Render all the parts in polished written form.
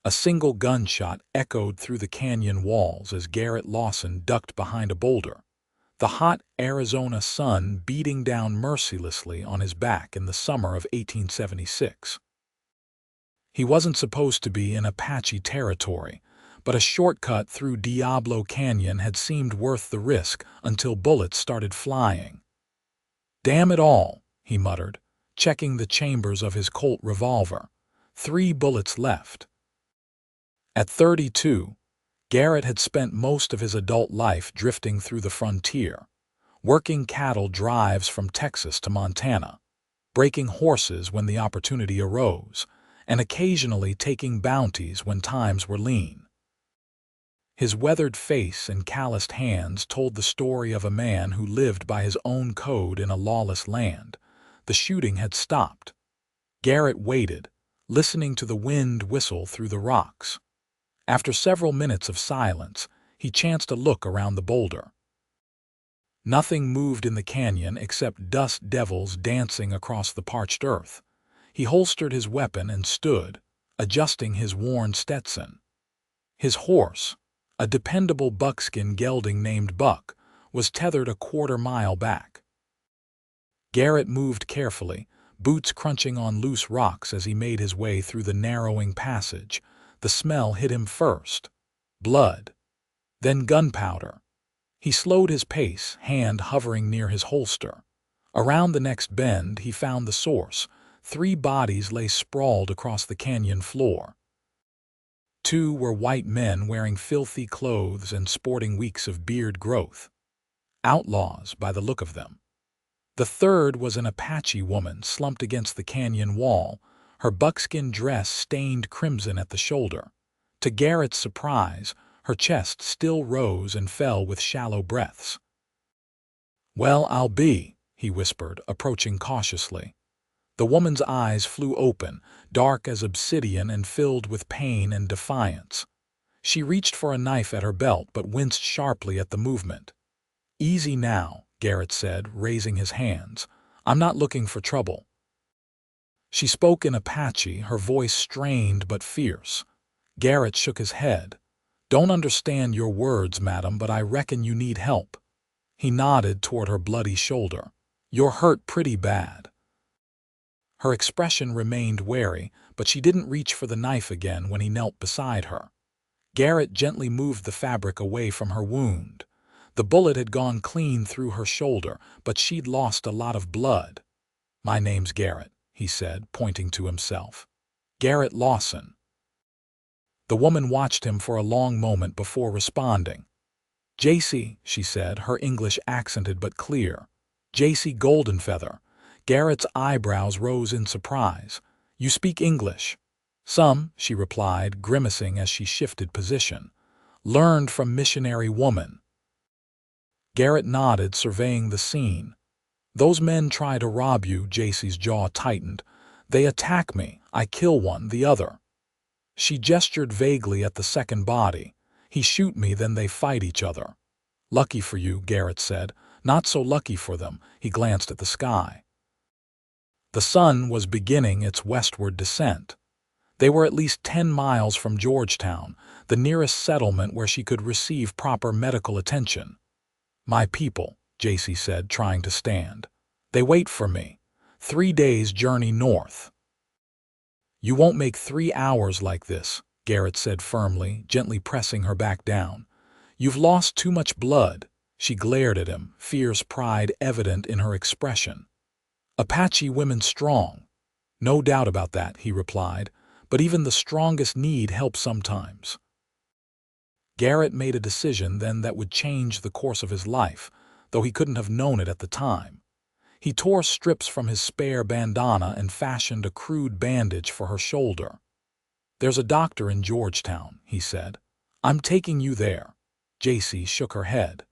A single gunshot echoed through the canyon walls as Garrett Lawson ducked behind a boulder, the hot Arizona sun beating down mercilessly on his back in the summer of 1876. He wasn't supposed to be in Apache territory, but a shortcut through Diablo Canyon had seemed worth the risk until bullets started flying. "Damn it all," he muttered, checking the chambers of his Colt revolver. 3 bullets left. At 32, Garrett had spent most of his adult life drifting through the frontier, working cattle drives from Texas to Montana, breaking horses when the opportunity arose, and occasionally taking bounties when times were lean. His weathered face and calloused hands told the story of a man who lived by his own code in a lawless land. The shooting had stopped. Garrett waited, listening to the wind whistle through the rocks. After several minutes of silence, he chanced a look around the boulder. Nothing moved in the canyon except dust devils dancing across the parched earth. He holstered his weapon and stood, adjusting his worn Stetson. His horse, a dependable buckskin gelding named Buck, was tethered a quarter-mile back. Garrett moved carefully, boots crunching on loose rocks as he made his way through the narrowing passage. The smell hit him first. Blood. Then gunpowder. He slowed his pace, hand hovering near his holster. Around the next bend, he found the source. 3 bodies lay sprawled across the canyon floor. 2 were white men wearing filthy clothes and sporting weeks of beard growth. Outlaws, by the look of them. The 3rd was an Apache woman slumped against the canyon wall, her buckskin dress stained crimson at the shoulder. To Garrett's surprise, her chest still rose and fell with shallow breaths. "Well, I'll be," he whispered, approaching cautiously. The woman's eyes flew open, dark as obsidian and filled with pain and defiance. She reached for a knife at her belt but winced sharply at the movement. "Easy now," Garrett said, raising his hands. "I'm not looking for trouble." She spoke in Apache, her voice strained but fierce. Garrett shook his head. "Don't understand your words, madam, but I reckon you need help." He nodded toward her bloody shoulder. "You're hurt pretty bad." Her expression remained wary, but she didn't reach for the knife again when he knelt beside her. Garrett gently moved the fabric away from her wound. The bullet had gone clean through her shoulder, but she'd lost a lot of blood. "My name's Garrett," he said, pointing to himself. "Garrett Lawson." The woman watched him for a long moment before responding. "Jacy," she said, her English accented but clear. "Jacy Goldenfeather." Garrett's eyebrows rose in surprise. "You speak English?" "Some," she replied, grimacing as she shifted position. "Learned from missionary woman." Garrett nodded, surveying the scene. "Those men try to rob you," Jacy's jaw tightened. "They attack me. I kill one, the other." She gestured vaguely at the second body. "He shoot me, then they fight each other." "Lucky for you," Garrett said. "Not so lucky for them." He glanced at the sky. The sun was beginning its westward descent. They were at least 10 miles from Georgetown, the nearest settlement where she could receive proper medical attention. "My people," Jacy said, trying to stand. "They wait for me. 3 days' journey north." "You won't make 3 hours like this," Garrett said firmly, gently pressing her back down. "You've lost too much blood." She glared at him, fierce pride evident in her expression. "Apache women strong." "No doubt about that," he replied, "but even the strongest need help sometimes." Garrett made a decision then that would change the course of his life, though he couldn't have known it at the time. He tore strips from his spare bandana and fashioned a crude bandage for her shoulder. "There's a doctor in Georgetown," he said. "I'm taking you there." Jacy shook her head.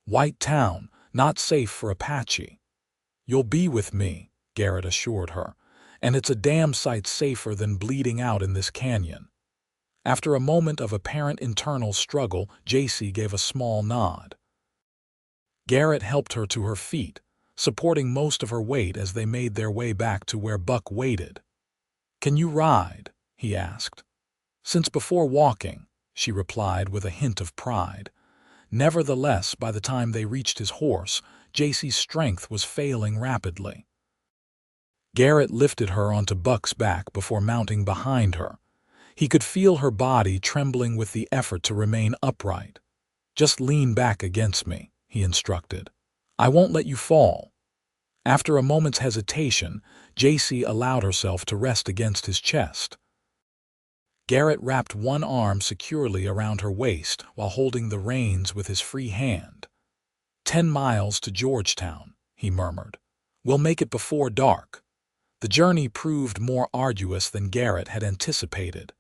"White town, not safe for Apache." "You'll be with me," Garrett assured her, "and it's a damn sight safer than bleeding out in this canyon." After a moment of apparent internal struggle, Jacy gave a small nod. Garrett helped her to her feet, supporting most of her weight as they made their way back to where Buck waited. "Can you ride?" he asked. "Since before walking," she replied with a hint of pride. Nevertheless, by the time they reached his horse, Jacy's strength was failing rapidly. Garrett lifted her onto Buck's back before mounting behind her. He could feel her body trembling with the effort to remain upright. "Just lean back against me," he instructed. "I won't let you fall." After a moment's hesitation, Jacy allowed herself to rest against his chest. Garrett wrapped one arm securely around her waist while holding the reins with his free hand. 10 miles to Georgetown," he murmured. "We'll make it before dark." The journey proved more arduous than Garrett had anticipated.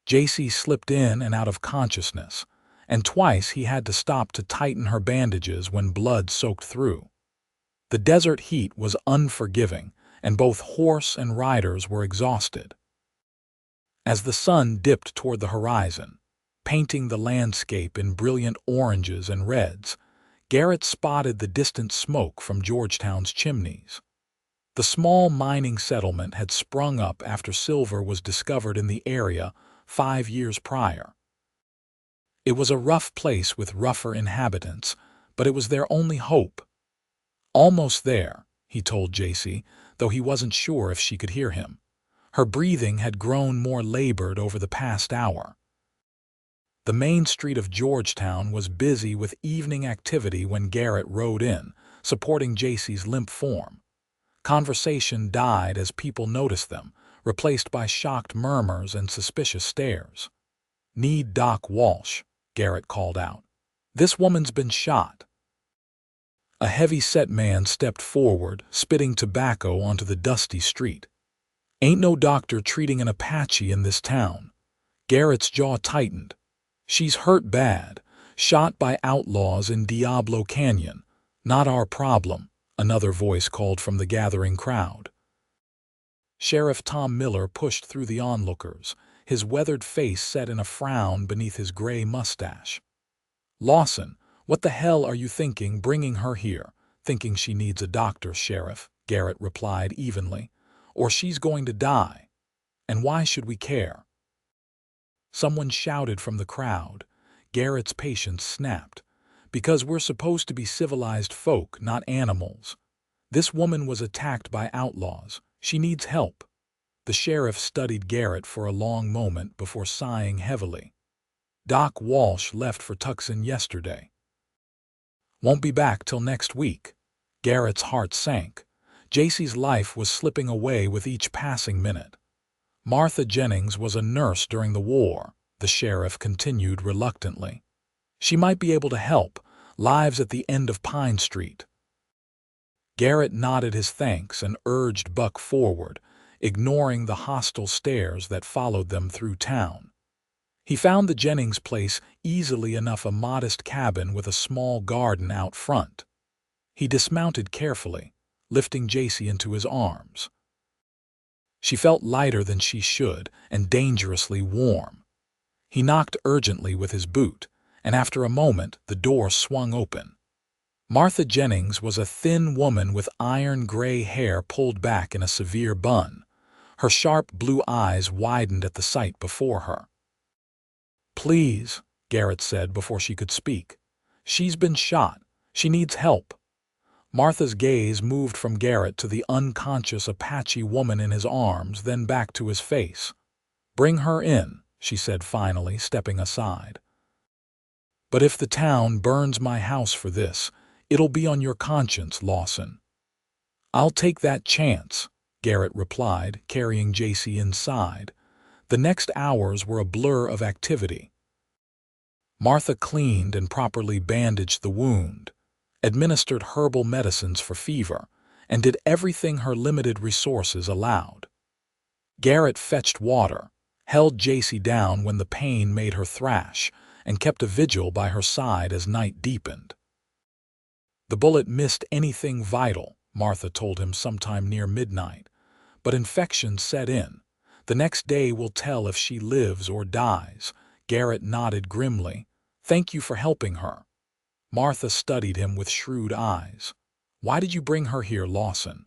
Jacy slipped in and out of consciousness, and twice he had to stop to tighten her bandages when blood soaked through. The desert heat was unforgiving, and both horse and riders were exhausted. As the sun dipped toward the horizon, painting the landscape in brilliant oranges and reds, Garrett spotted the distant smoke from Georgetown's chimneys. The small mining settlement had sprung up after silver was discovered in the area 5 years prior. It was a rough place with rougher inhabitants, but it was their only hope. "Almost there," he told Jacy, though he wasn't sure if she could hear him. Her breathing had grown more labored over the past hour. The main street of Georgetown was busy with evening activity when Garrett rode in, supporting Jacy's limp form. Conversation died as people noticed them, replaced by shocked murmurs and suspicious stares. "Need Doc Walsh," Garrett called out. "This woman's been shot." A heavy-set man stepped forward, spitting tobacco onto the dusty street. "Ain't no doctor treating an Apache in this town." Garrett's jaw tightened. "She's hurt bad, shot by outlaws in Diablo Canyon. Not our problem," another voice called from the gathering crowd. Sheriff Tom Miller pushed through the onlookers, his weathered face set in a frown beneath his gray mustache. "Lawson, what the hell are you thinking bringing her here?" "Thinking she needs a doctor, Sheriff," Garrett replied evenly. "Or she's going to die. And why should we care?" Someone shouted from the crowd. Garrett's patience snapped. "Because we're supposed to be civilized folk, not animals. This woman was attacked by outlaws. She needs help." The sheriff studied Garrett for a long moment before sighing heavily. "Doc Walsh left for Tucson yesterday. Won't be back till next week." Garrett's heart sank. Jacy's life was slipping away with each passing minute. "Martha Jennings was a nurse during the war," the sheriff continued reluctantly. "She might be able to help. Lives at the end of Pine Street." Garrett nodded his thanks and urged Buck forward, ignoring the hostile stares that followed them through town. He found the Jennings place easily enough, a modest cabin with a small garden out front. He dismounted carefully, lifting Jacy into his arms. She felt lighter than she should and dangerously warm. He knocked urgently with his boot, and after a moment the door swung open. Martha Jennings was a thin woman with iron-gray hair pulled back in a severe bun. Her sharp blue eyes widened at the sight before her. "Please," Garrett said before she could speak. "She's been shot. She needs help." Martha's gaze moved from Garrett to the unconscious Apache woman in his arms, then back to his face. "Bring her in," she said finally, stepping aside. "But if the town burns my house for this, it'll be on your conscience, Lawson." "I'll take that chance," Garrett replied, carrying Jacy inside. The next hours were a blur of activity. Martha cleaned and properly bandaged the wound, administered herbal medicines for fever, and did everything her limited resources allowed. Garrett fetched water, held Jacy down when the pain made her thrash, and kept a vigil by her side as night deepened. "The bullet missed anything vital," Martha told him sometime near midnight, "but infection set in. The next day will tell if she lives or dies." Garrett nodded grimly. "Thank you for helping her." Martha studied him with shrewd eyes. "Why did you bring her here, Lawson?"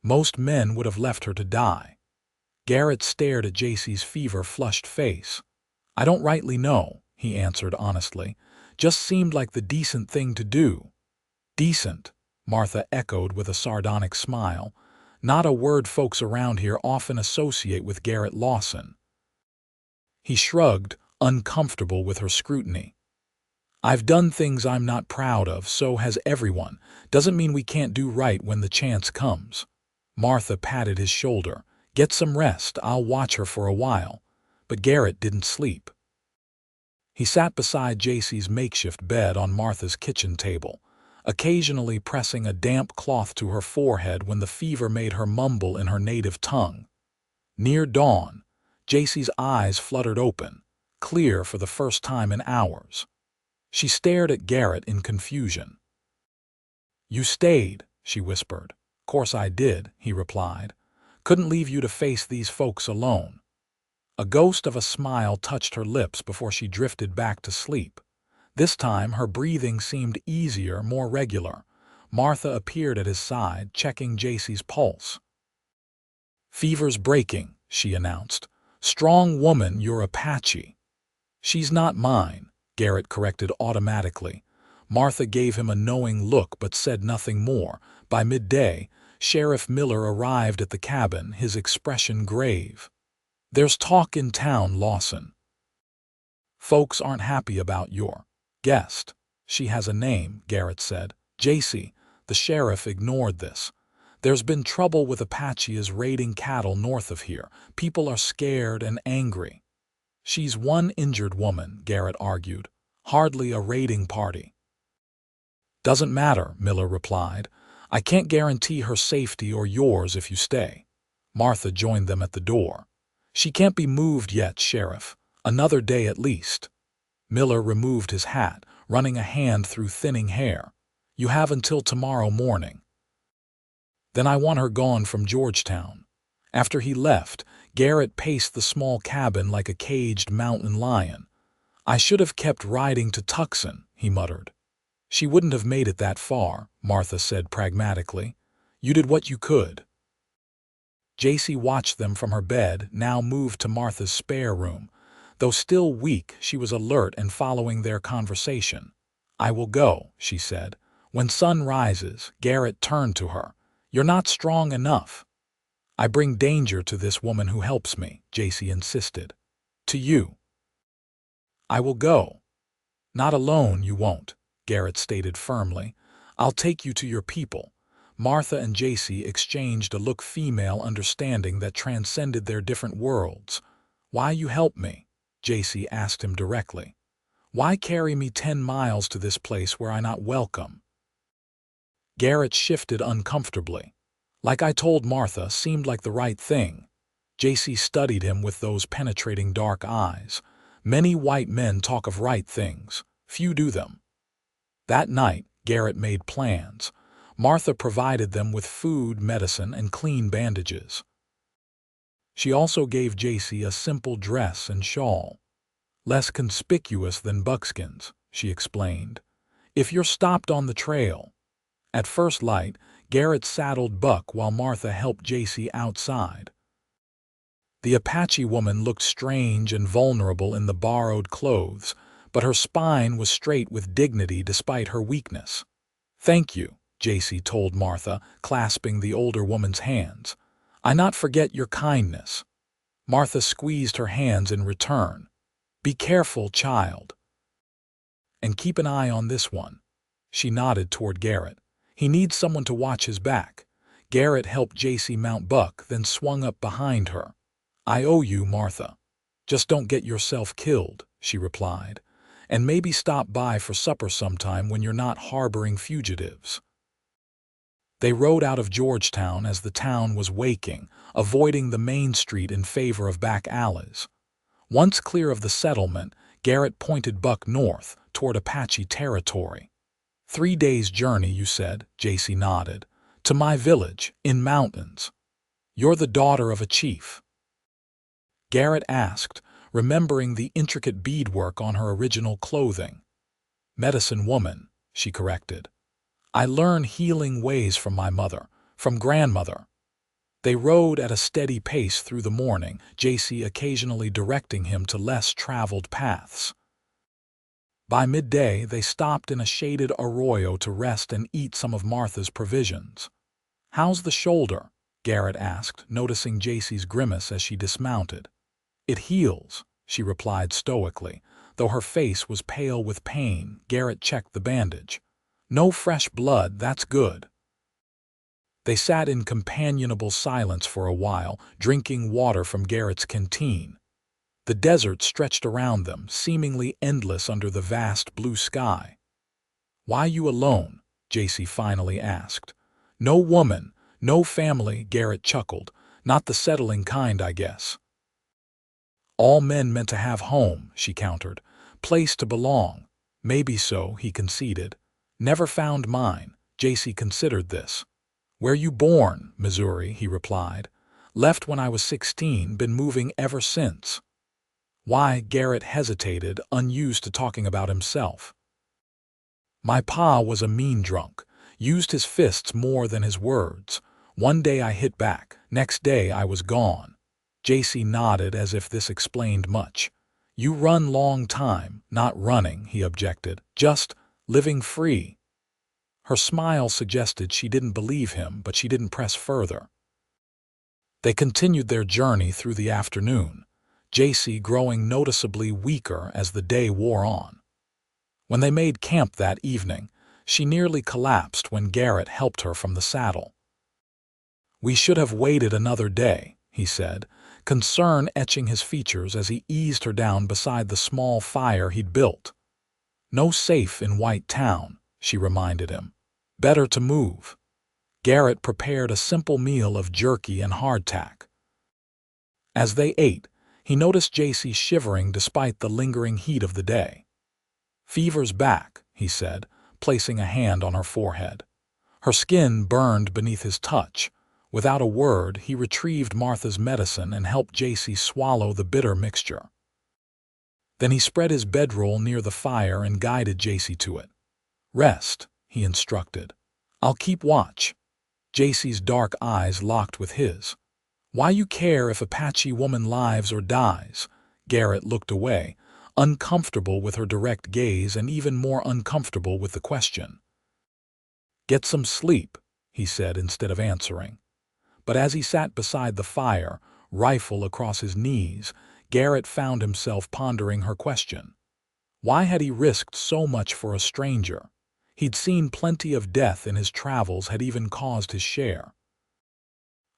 "Most men would have left her to die." Garrett stared at Jacy's fever-flushed face. "I don't rightly know," he answered honestly. "Just seemed like the decent thing to do." "Decent," Martha echoed with a sardonic smile. "Not a word folks around here often associate with Garrett Lawson." He shrugged, uncomfortable with her scrutiny. "I've done things I'm not proud of, so has everyone. Doesn't mean we can't do right when the chance comes." Martha patted his shoulder. "Get some rest, I'll watch her for a while." But Garrett didn't sleep. He sat beside Jacy's makeshift bed on Martha's kitchen table, occasionally pressing a damp cloth to her forehead when the fever made her mumble in her native tongue. Near dawn, Jacy's eyes fluttered open, clear for the first time in hours. She stared at Garrett in confusion. "You stayed," she whispered. "Course I did," he replied. "Couldn't leave you to face these folks alone." A ghost of a smile touched her lips before she drifted back to sleep. This time her breathing seemed easier, more regular. Martha appeared at his side, checking Jacy's pulse. "Fever's breaking," she announced. "Strong woman, you're Apache." "She's not mine," Garrett corrected automatically. Martha gave him a knowing look but said nothing more. By midday, Sheriff Miller arrived at the cabin, his expression grave. "There's talk in town, Lawson. Folks aren't happy about your guest." "She has a name," Garrett said. "Jacy." The sheriff ignored this. "There's been trouble with Apaches raiding cattle north of here. People are scared and angry." "She's one injured woman," Garrett argued. "Hardly a raiding party." "Doesn't matter," Miller replied. "I can't guarantee her safety or yours if you stay." Martha joined them at the door. "She can't be moved yet, Sheriff. Another day at least." Miller removed his hat, running a hand through thinning hair. "You have until tomorrow morning." "Then I want her gone from Georgetown." After he left, Garrett paced the small cabin like a caged mountain lion. "I should have kept riding to Tucson," he muttered. "She wouldn't have made it that far," Martha said pragmatically. "You did what you could." Jacy watched them from her bed, now moved to Martha's spare room. Though still weak, she was alert and following their conversation. "I will go," she said. When sun rises, Garrett turned to her. "You're not strong enough." "I bring danger to this woman who helps me," Jacy insisted. "To you." "I will go." "Not alone, you won't," Garrett stated firmly. "I'll take you to your people." Martha and Jacy exchanged a look female understanding that transcended their different worlds. "Why you help me?" Jacy asked him directly. "Why carry me 10 miles to this place where I'm not welcome?" Garrett shifted uncomfortably. "Like I told Martha, seemed like the right thing." Jacy studied him with those penetrating dark eyes. "Many white men talk of right things. Few do them." That night, Garrett made plans. Martha provided them with food, medicine, and clean bandages. She also gave Jacy a simple dress and shawl. "Less conspicuous than buckskins," she explained. "If you're stopped on the trail." At first light, Garrett saddled Buck while Martha helped Jacy outside. The Apache woman looked strange and vulnerable in the borrowed clothes, but her spine was straight with dignity despite her weakness. "Thank you," Jacy told Martha, clasping the older woman's hands. "I not forget your kindness." Martha squeezed her hands in return. "Be careful, child. And keep an eye on this one." She nodded toward Garrett. "He needs someone to watch his back." Garrett helped Jacy mount Buck, then swung up behind her. "I owe you, Martha." "Just don't get yourself killed," she replied. "And maybe stop by for supper sometime when you're not harboring fugitives." They rode out of Georgetown as the town was waking, avoiding the main street in favor of back alleys. Once clear of the settlement, Garrett pointed Buck north, toward Apache territory. 3 days' journey, you said, Jacy nodded. "To my village, in mountains." "You're the daughter of a chief?" Garrett asked, remembering the intricate beadwork on her original clothing. "Medicine woman," she corrected. "I learned healing ways from my mother, from grandmother." They rode at a steady pace through the morning, Jacy occasionally directing him to less traveled paths. By midday, they stopped in a shaded arroyo to rest and eat some of Martha's provisions. "How's the shoulder?" Garrett asked, noticing Jacy's grimace as she dismounted. "It heals," she replied stoically. Though her face was pale with pain, Garrett checked the bandage. "No fresh blood, that's good." They sat in companionable silence for a while, drinking water from Garrett's canteen. The desert stretched around them, seemingly endless under the vast blue sky. "Why you alone?" Jacy finally asked. "No woman, no family," Garrett chuckled. "Not the settling kind, I guess." "All men meant to have home," she countered. "Place to belong." "Maybe so," he conceded. "Never found mine." Jacy considered this. "Where you born?" "Missouri," he replied. "Left when I was 16, been moving ever since." "Why?" Garrett hesitated, unused to talking about himself. "My pa was a mean drunk, used his fists more than his words. One day I hit back, next day I was gone." Jacy nodded as if this explained much. "You run long time." "Not running," he objected. "Just living free." Her smile suggested she didn't believe him, but she didn't press further. They continued their journey through the afternoon, Jacy growing noticeably weaker as the day wore on. When they made camp that evening, she nearly collapsed when Garrett helped her from the saddle. "We should have waited another day," he said, concern etching his features as he eased her down beside the small fire he'd built. "No safe in White Town," she reminded him. "Better to move." Garrett prepared a simple meal of jerky and hardtack. As they ate, he noticed Jacy shivering despite the lingering heat of the day. "Fever's back," he said, placing a hand on her forehead. Her skin burned beneath his touch. Without a word, he retrieved Martha's medicine and helped Jacy swallow the bitter mixture. Then he spread his bedroll near the fire and guided Jacy to it. "Rest," he instructed. "I'll keep watch." Jacy's dark eyes locked with his. "Why you care if Apache woman lives or dies?" Garrett looked away, uncomfortable with her direct gaze and even more uncomfortable with the question. "Get some sleep," he said instead of answering. But as he sat beside the fire, rifle across his knees, Garrett found himself pondering her question. Why had he risked so much for a stranger? He'd seen plenty of death in his travels, had even caused his share.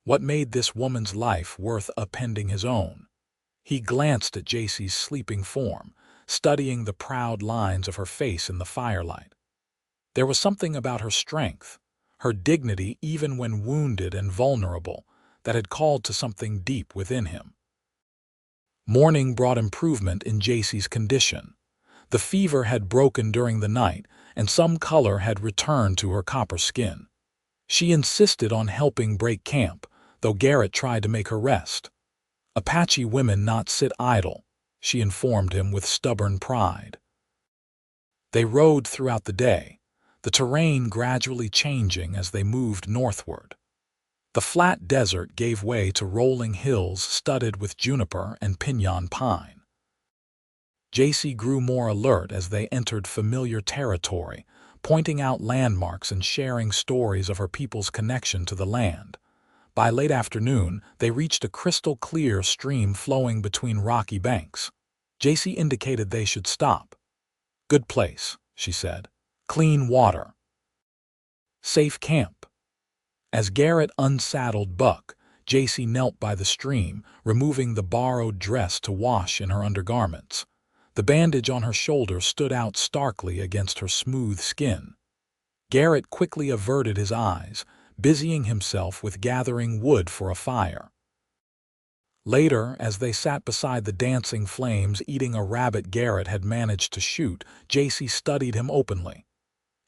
What made this woman's life worth appending his own? He glanced at Jacy's sleeping form, studying the proud lines of her face in the firelight. There was something about her strength, her dignity even when wounded and vulnerable, that had called to something deep within him. Morning brought improvement in Jacy's condition. The fever had broken during the night, and some color had returned to her copper skin. She insisted on helping break camp, though Garrett tried to make her rest. "Apache women not sit idle," she informed him with stubborn pride. They rode throughout the day, the terrain gradually changing as they moved northward. The flat desert gave way to rolling hills studded with juniper and pinyon pine. Jacy grew more alert as they entered familiar territory, pointing out landmarks and sharing stories of her people's connection to the land. By late afternoon, they reached a crystal-clear stream flowing between rocky banks. Jacy indicated they should stop. "Good place," she said. "Clean water. Safe camp." As Garrett unsaddled Buck, Jacy knelt by the stream, removing the borrowed dress to wash in her undergarments. The bandage on her shoulder stood out starkly against her smooth skin. Garrett quickly averted his eyes, busying himself with gathering wood for a fire. Later, as they sat beside the dancing flames eating a rabbit Garrett had managed to shoot, Jacy studied him openly.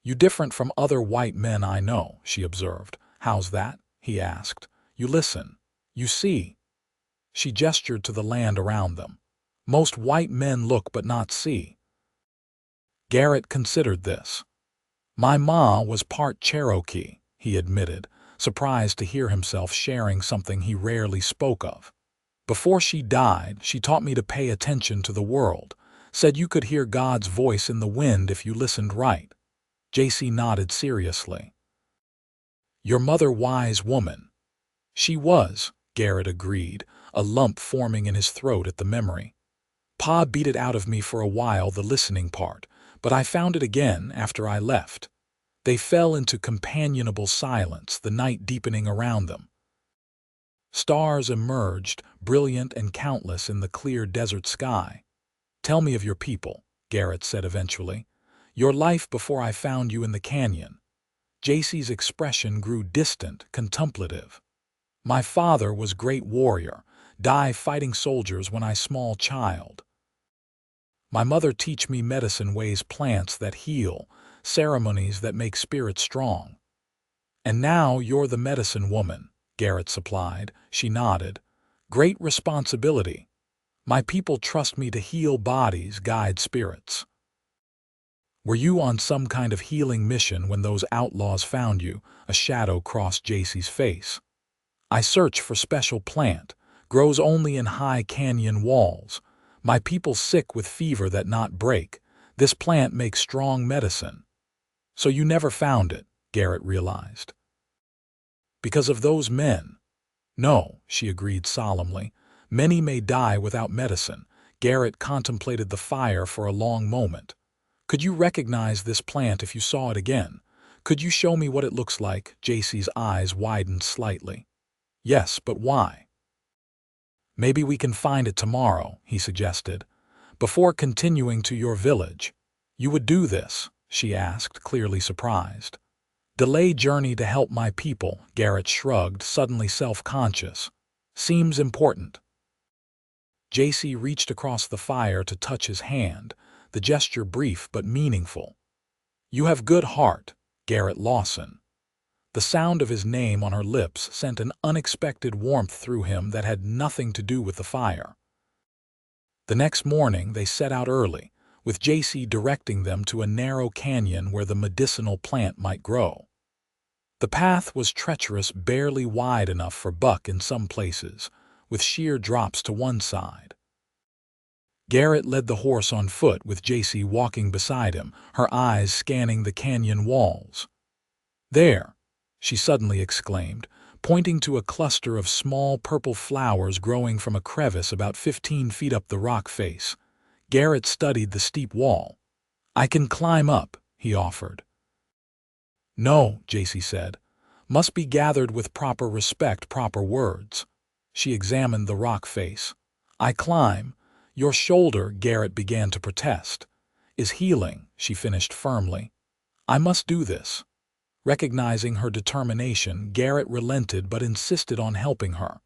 "You different from other white men I know," she observed. "How's that?" he asked. "You listen. You see." She gestured to the land around them. "Most white men look but not see." Garrett considered this. "My ma was part Cherokee," he admitted, surprised to hear himself sharing something he rarely spoke of. Before she died, she taught me to pay attention to the world, said you could hear God's voice in the wind if you listened right. Jacy nodded seriously. Your mother wise woman. She was, Garrett agreed, a lump forming in his throat at the memory. Pa beat it out of me for a while, the listening part, but I found it again after I left. They fell into companionable silence, the night deepening around them. Stars emerged, brilliant and countless in the clear desert sky. Tell me of your people, Garrett said eventually. Your life before I found you in the canyon. Jacy's expression grew distant, contemplative. My father was great warrior, die fighting soldiers when I small child. My mother teach me medicine ways, plants that heal, ceremonies that make spirit strong. And now you're the medicine woman, Garrett supplied. She nodded. Great responsibility. My people trust me to heal bodies, guide spirits. Were you on some kind of healing mission when those outlaws found you? A shadow crossed Jacy's face. I search for special plant, grows only in high canyon walls. My people sick with fever that not break. This plant makes strong medicine. So you never found it, Garrett realized. Because of those men? No, she agreed solemnly. Many may die without medicine. Garrett contemplated the fire for a long moment. Could you recognize this plant if you saw it again? Could you show me what it looks like? Jacy's eyes widened slightly. Yes, but why? Maybe we can find it tomorrow, he suggested. Before continuing to your village. You would do this? She asked, clearly surprised. Delay journey to help my people, Garrett shrugged, suddenly self-conscious. Seems important. Jacy reached across the fire to touch his hand, the gesture brief but meaningful. You have good heart, Garrett Lawson. The sound of his name on her lips sent an unexpected warmth through him that had nothing to do with the fire. The next morning they set out early, with Jacy directing them to a narrow canyon where the medicinal plant might grow. The path was treacherous, barely wide enough for Buck in some places, with sheer drops to one side. Garrett led the horse on foot, with Jacy walking beside him, her eyes scanning the canyon walls. There, she suddenly exclaimed, pointing to a cluster of small purple flowers growing from a crevice about 15 feet up the rock face. Garrett studied the steep wall. I can climb up, he offered. No, Jacy said. Must be gathered with proper respect, proper words. She examined the rock face. I climb. Your shoulder, Garrett began to protest. Is healing, she finished firmly. I must do this. Recognizing her determination, Garrett relented but insisted on helping her.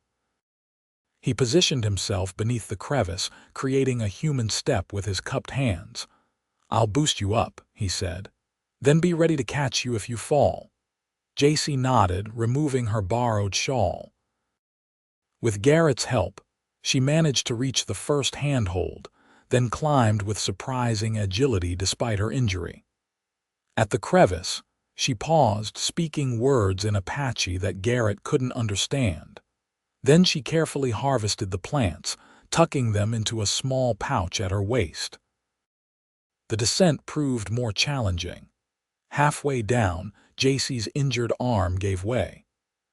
He positioned himself beneath the crevice, creating a human step with his cupped hands. I'll boost you up, he said. Then be ready to catch you if you fall. Jacy nodded, removing her borrowed shawl. With Garrett's help, she managed to reach the first handhold, then climbed with surprising agility despite her injury. At the crevice, she paused, speaking words in Apache that Garrett couldn't understand. Then she carefully harvested the plants, tucking them into a small pouch at her waist. The descent proved more challenging. Halfway down, Jacy's injured arm gave way.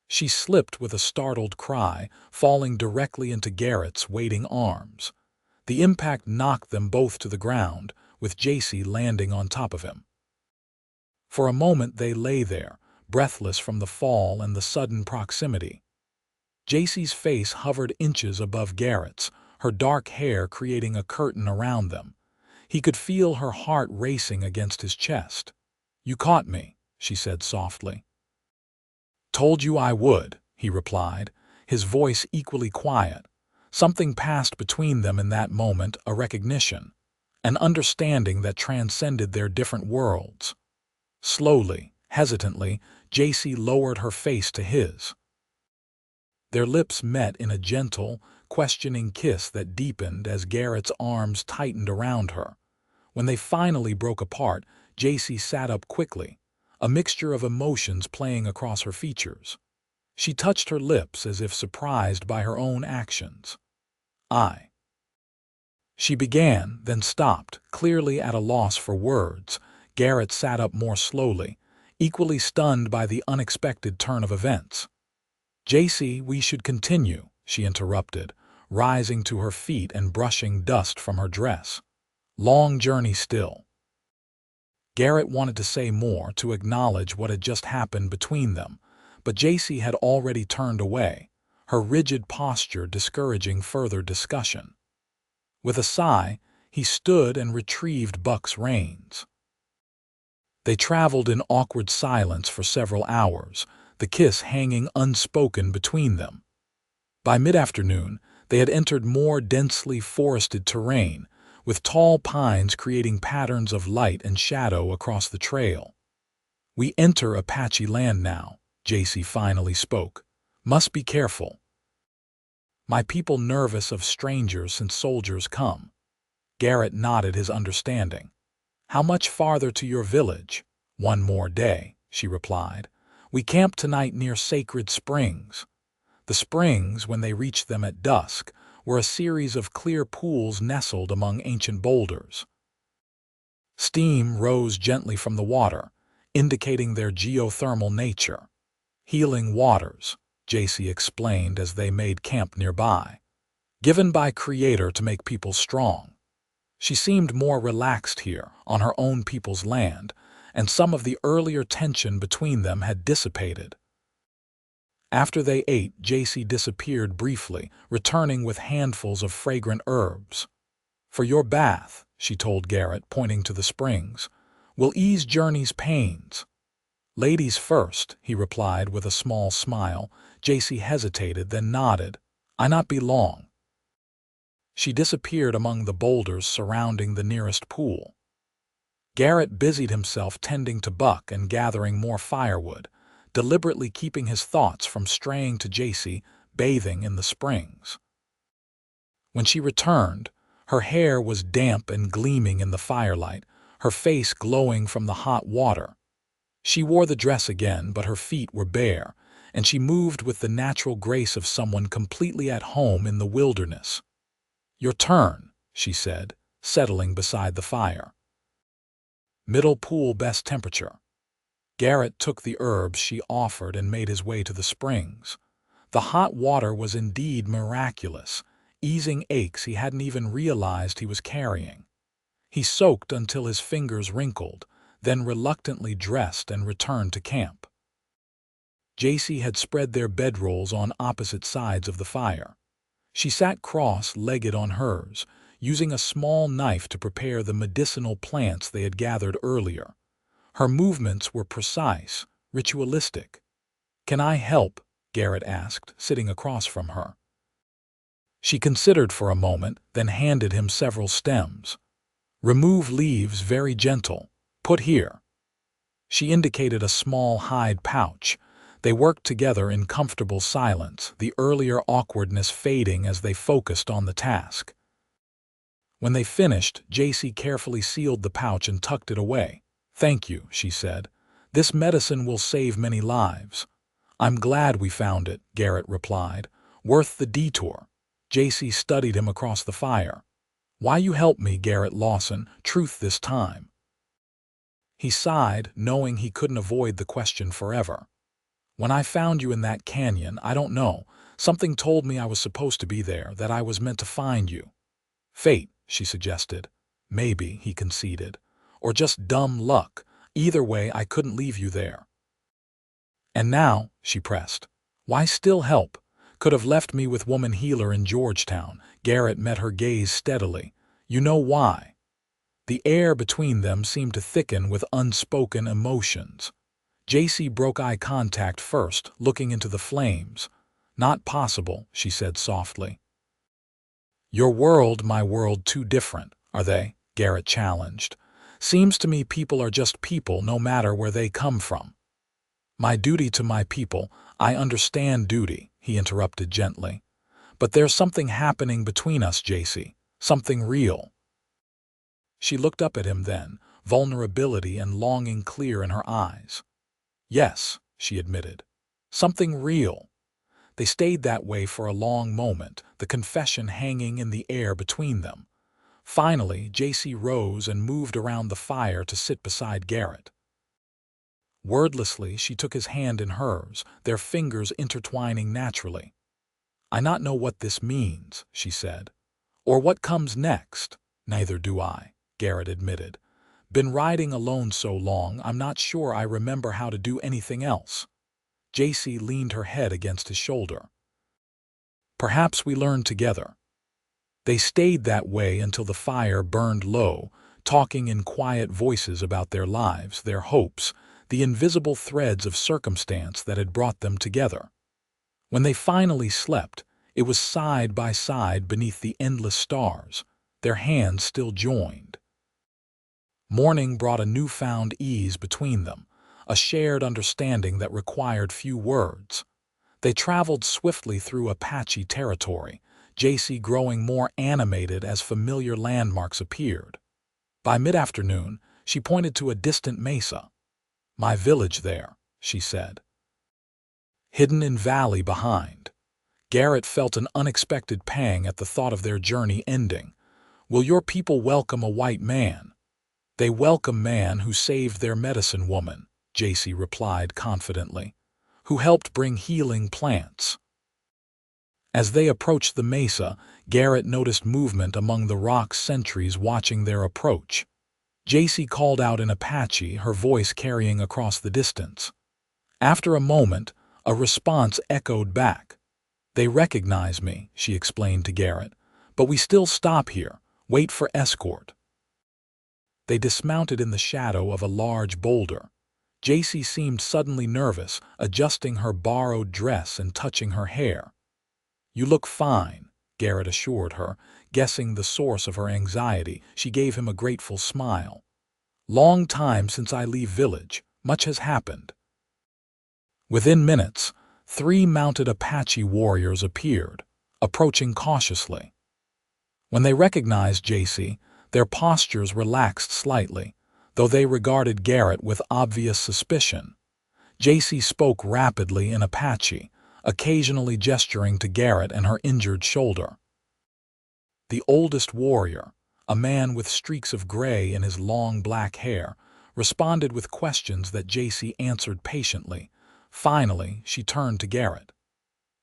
She slipped with a startled cry, falling directly into Garrett's waiting arms. The impact knocked them both to the ground, with Jacy landing on top of him. For a moment they lay there, breathless from the fall and the sudden proximity. Jacy's face hovered inches above Garrett's, her dark hair creating a curtain around them. He could feel her heart racing against his chest. You caught me, she said softly. Told you I would, he replied, his voice equally quiet. Something passed between them in that moment, a recognition, an understanding that transcended their different worlds. Slowly, hesitantly, Jacy lowered her face to his. Their lips met in a gentle, questioning kiss that deepened as Garrett's arms tightened around her. When they finally broke apart, Jacy sat up quickly, a mixture of emotions playing across her features. She touched her lips as if surprised by her own actions. I. She began, then stopped, clearly at a loss for words. Garrett sat up more slowly, equally stunned by the unexpected turn of events. "Jacy, we should continue," she interrupted, rising to her feet and brushing dust from her dress. "Long journey still." Garrett wanted to say more, to acknowledge what had just happened between them, but Jacy had already turned away, her rigid posture discouraging further discussion. With a sigh, he stood and retrieved Buck's reins. They traveled in awkward silence for several hours, the kiss hanging unspoken between them. By mid-afternoon, they had entered more densely forested terrain, with tall pines creating patterns of light and shadow across the trail. "We enter Apache land now," Jacy finally spoke. "Must be careful. My people nervous of strangers since soldiers come." Garrett nodded his understanding. "How much farther to your village?" "One more day," she replied. "We camp tonight near Sacred Springs." The springs, when they reached them at dusk, were a series of clear pools nestled among ancient boulders. Steam rose gently from the water, indicating their geothermal nature. "Healing waters," Jacy explained as they made camp nearby. "Given by Creator to make people strong." She seemed more relaxed here, on her own people's land, and some of the earlier tension between them had dissipated. After they ate, Jacy disappeared briefly, returning with handfuls of fragrant herbs. "For your bath," she told Garrett, pointing to the springs, "will ease journey's pains." "Ladies first," he replied with a small smile. Jacy hesitated, then nodded. "I not be long." She disappeared among the boulders surrounding the nearest pool. Garrett busied himself tending to Buck and gathering more firewood, deliberately keeping his thoughts from straying to Jacy bathing in the springs. When she returned, her hair was damp and gleaming in the firelight, her face glowing from the hot water. She wore the dress again, but her feet were bare, and she moved with the natural grace of someone completely at home in the wilderness. "Your turn," she said, settling beside the fire. "Middle pool best temperature." Garrett took the herbs she offered and made his way to the springs. The hot water was indeed miraculous, easing aches he hadn't even realized he was carrying. He soaked until his fingers wrinkled, then reluctantly dressed and returned to camp. Jacy had spread their bedrolls on opposite sides of the fire. She sat cross-legged on hers, using a small knife to prepare the medicinal plants they had gathered earlier. Her movements were precise, ritualistic. "Can I help?" Garrett asked, sitting across from her. She considered for a moment, then handed him several stems. "Remove leaves very gentle. Put here." She indicated a small hide pouch. They worked together in comfortable silence, the earlier awkwardness fading as they focused on the task. When they finished, Jacy carefully sealed the pouch and tucked it away. "Thank you," she said. "This medicine will save many lives." "I'm glad we found it," Garrett replied. "Worth the detour." Jacy studied him across the fire. "Why you help me, Garrett Lawson, truth this time?" He sighed, knowing he couldn't avoid the question forever. "When I found you in that canyon, I don't know, something told me I was supposed to be there, that I was meant to find you." "Fate," she suggested. "Maybe," he conceded. "Or just dumb luck. Either way, I couldn't leave you there." "And now," she pressed, "why still help? Could have left me with woman healer in Georgetown." Garrett met her gaze steadily. "You know why?" The air between them seemed to thicken with unspoken emotions. Jacy broke eye contact first, looking into the flames. "Not possible," she said softly. "Your world, my world, too different, are they?" Garrett challenged. "Seems to me people are just people no matter where they come from." "My duty to my people, I understand duty," he interrupted gently. "But there's something happening between us, Jacy, something real." She looked up at him then, vulnerability and longing clear in her eyes. "Yes," she admitted. Something real. They stayed that way for a long moment, the confession hanging in the air between them. Finally, Jacy rose and moved around the fire to sit beside Garrett. Wordlessly, she took his hand in hers, their fingers intertwining naturally. "I not know what this means," she said. "Or what comes next." "Neither do I," Garrett admitted. "Been riding alone so long, I'm not sure I remember how to do anything else." Jacy leaned her head against his shoulder. "Perhaps we learn together." They stayed that way until the fire burned low, talking in quiet voices about their lives, their hopes, the invisible threads of circumstance that had brought them together. When they finally slept, it was side by side beneath the endless stars, their hands still joined. Morning brought a newfound ease between them, a shared understanding that required few words. They traveled swiftly through Apache territory, Jacy growing more animated as familiar landmarks appeared. By mid-afternoon, she pointed to a distant mesa. "My village there," she said. Hidden in valley behind. Garrett felt an unexpected pang at the thought of their journey ending. "Will your people welcome a white man?" "They welcome man who saved their medicine woman," Jacy replied confidently, "who helped bring healing plants." As they approached the mesa, Garrett noticed movement among the rock sentries watching their approach. Jacy called out in Apache, her voice carrying across the distance. After a moment, a response echoed back. "They recognize me," she explained to Garrett, "but we still stop here, wait for escort." They dismounted in the shadow of a large boulder. Jacy seemed suddenly nervous, adjusting her borrowed dress and touching her hair. "You look fine," Garrett assured her, guessing the source of her anxiety. She gave him a grateful smile. "Long time since I leave village. Much has happened." Within minutes, 3 mounted Apache warriors appeared, approaching cautiously. When they recognized Jacy, their postures relaxed slightly, though they regarded Garrett with obvious suspicion. Jacy spoke rapidly in Apache, occasionally gesturing to Garrett and her injured shoulder. The oldest warrior, a man with streaks of gray in his long black hair, responded with questions that Jacy answered patiently. Finally, she turned to Garrett.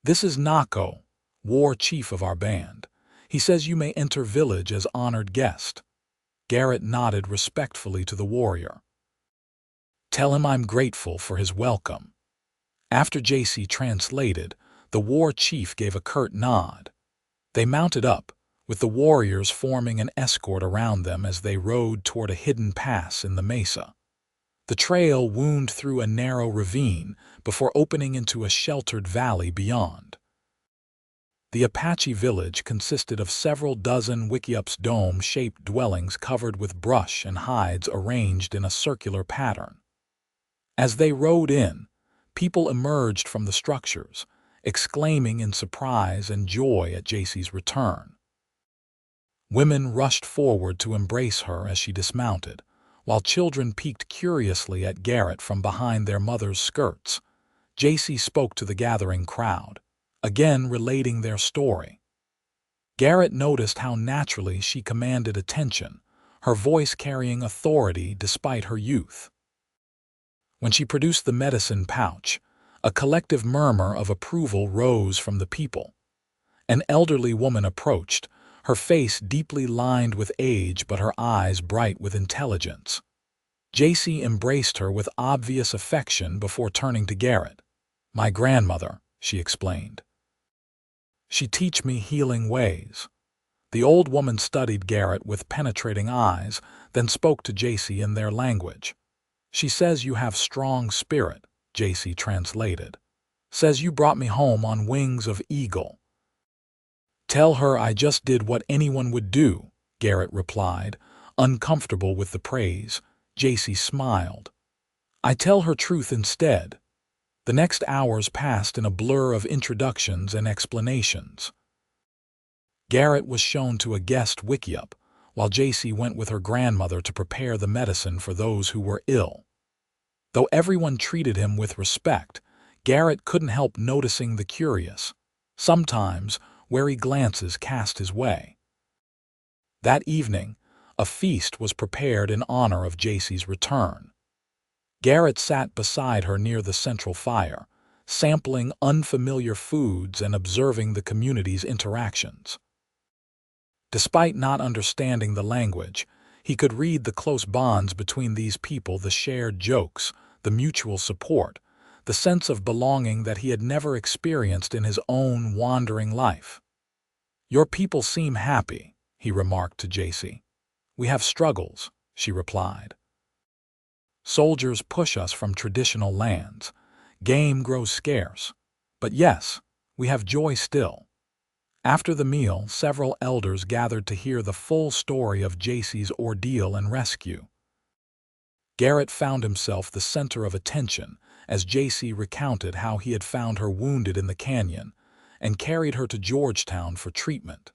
"This is Nako, war chief of our band. He says you may enter village as honored guest." Garrett nodded respectfully to the warrior. "Tell him I'm grateful for his welcome." After Jacy translated, the war chief gave a curt nod. They mounted up, with the warriors forming an escort around them as they rode toward a hidden pass in the mesa. The trail wound through a narrow ravine before opening into a sheltered valley beyond. The Apache village consisted of several dozen Wikiups dome-shaped dwellings covered with brush and hides arranged in a circular pattern. As they rode in, people emerged from the structures, exclaiming in surprise and joy at Jacy's return. Women rushed forward to embrace her as she dismounted, while children peeked curiously at Garrett from behind their mother's skirts. Jacy spoke to the gathering crowd, again relating their story. Garrett noticed how naturally she commanded attention, her voice carrying authority despite her youth. When she produced the medicine pouch, a collective murmur of approval rose from the people. An elderly woman approached, her face deeply lined with age but her eyes bright with intelligence. Jacy embraced her with obvious affection before turning to Garrett. "My grandmother," she explained. "She teach me healing ways." The old woman studied Garrett with penetrating eyes, then spoke to Jacy in their language. "She says you have strong spirit," Jacy translated. "Says you brought me home on wings of eagle." "Tell her I just did what anyone would do," Garrett replied, uncomfortable with the praise. Jacy smiled. "I tell her truth instead." The next hours passed in a blur of introductions and explanations. Garrett was shown to a guest Wikiup, while Jacy went with her grandmother to prepare the medicine for those who were ill. Though everyone treated him with respect, Garrett couldn't help noticing the curious, sometimes wary glances cast his way. That evening, a feast was prepared in honor of Jacy's return. Garrett sat beside her near the central fire, sampling unfamiliar foods and observing the community's interactions. Despite not understanding the language, he could read the close bonds between these people, the shared jokes, the mutual support, the sense of belonging that he had never experienced in his own wandering life. "Your people seem happy," he remarked to Jacy. "We have struggles," she replied. "Soldiers push us from traditional lands. Game grows scarce. But yes, we have joy still." After the meal, several elders gathered to hear the full story of Jacy's ordeal and rescue. Garrett found himself the center of attention as Jacy recounted how he had found her wounded in the canyon and carried her to Georgetown for treatment.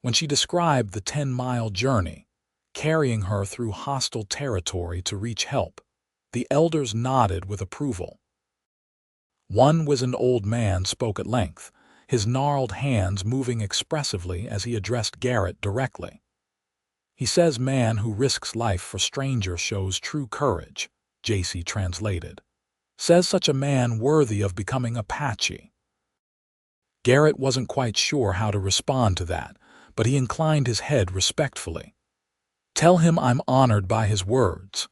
When she described the 10-mile journey, carrying her through hostile territory to reach help, the elders nodded with approval. One wizened old man spoke at length, his gnarled hands moving expressively as he addressed Garrett directly. "He says man who risks life for stranger shows true courage," Jacy translated. "Says such a man worthy of becoming Apache." Garrett wasn't quite sure how to respond to that, but he inclined his head respectfully. "Tell him I'm honored by his words."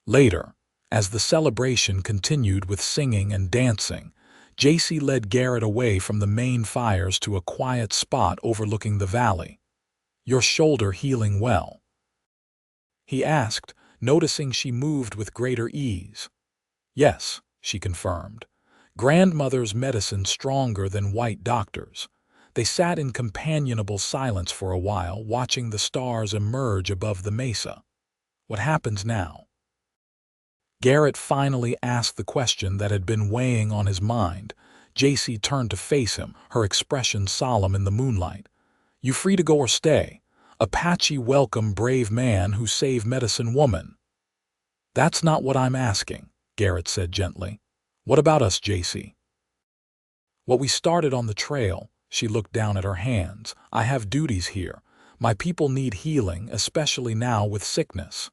Later, as the celebration continued with singing and dancing, Jacy led Garrett away from the main fires to a quiet spot overlooking the valley. "Your shoulder healing well?" he asked, noticing she moved with greater ease. "Yes," she confirmed. "Grandmother's medicine stronger than white doctors." They sat in companionable silence for a while, watching the stars emerge above the mesa. "What happens now?" Garrett finally asked the question that had been weighing on his mind. Jacy turned to face him, her expression solemn in the moonlight. "You free to go or stay? Apache welcome brave man who save medicine woman." "That's not what I'm asking," Garrett said gently. "What about us, Jacy?" "What we started on the trail." She looked down at her hands. "I have duties here. My people need healing, especially now with sickness."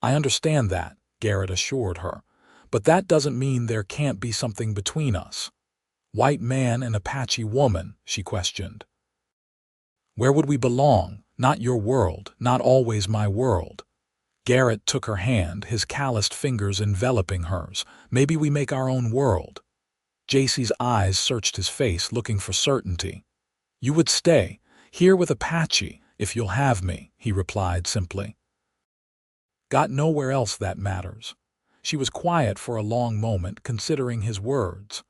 "I understand that," Garrett assured her. "But that doesn't mean there can't be something between us." "White man and Apache woman?" she questioned. "Where would we belong? Not your world, not always my world." Garrett took her hand, his calloused fingers enveloping hers. "Maybe we make our own world." Jacy's eyes searched his face, looking for certainty. "You would stay here with Apache if you'll have me," he replied simply. "Got nowhere else that matters." She was quiet for a long moment, considering his words.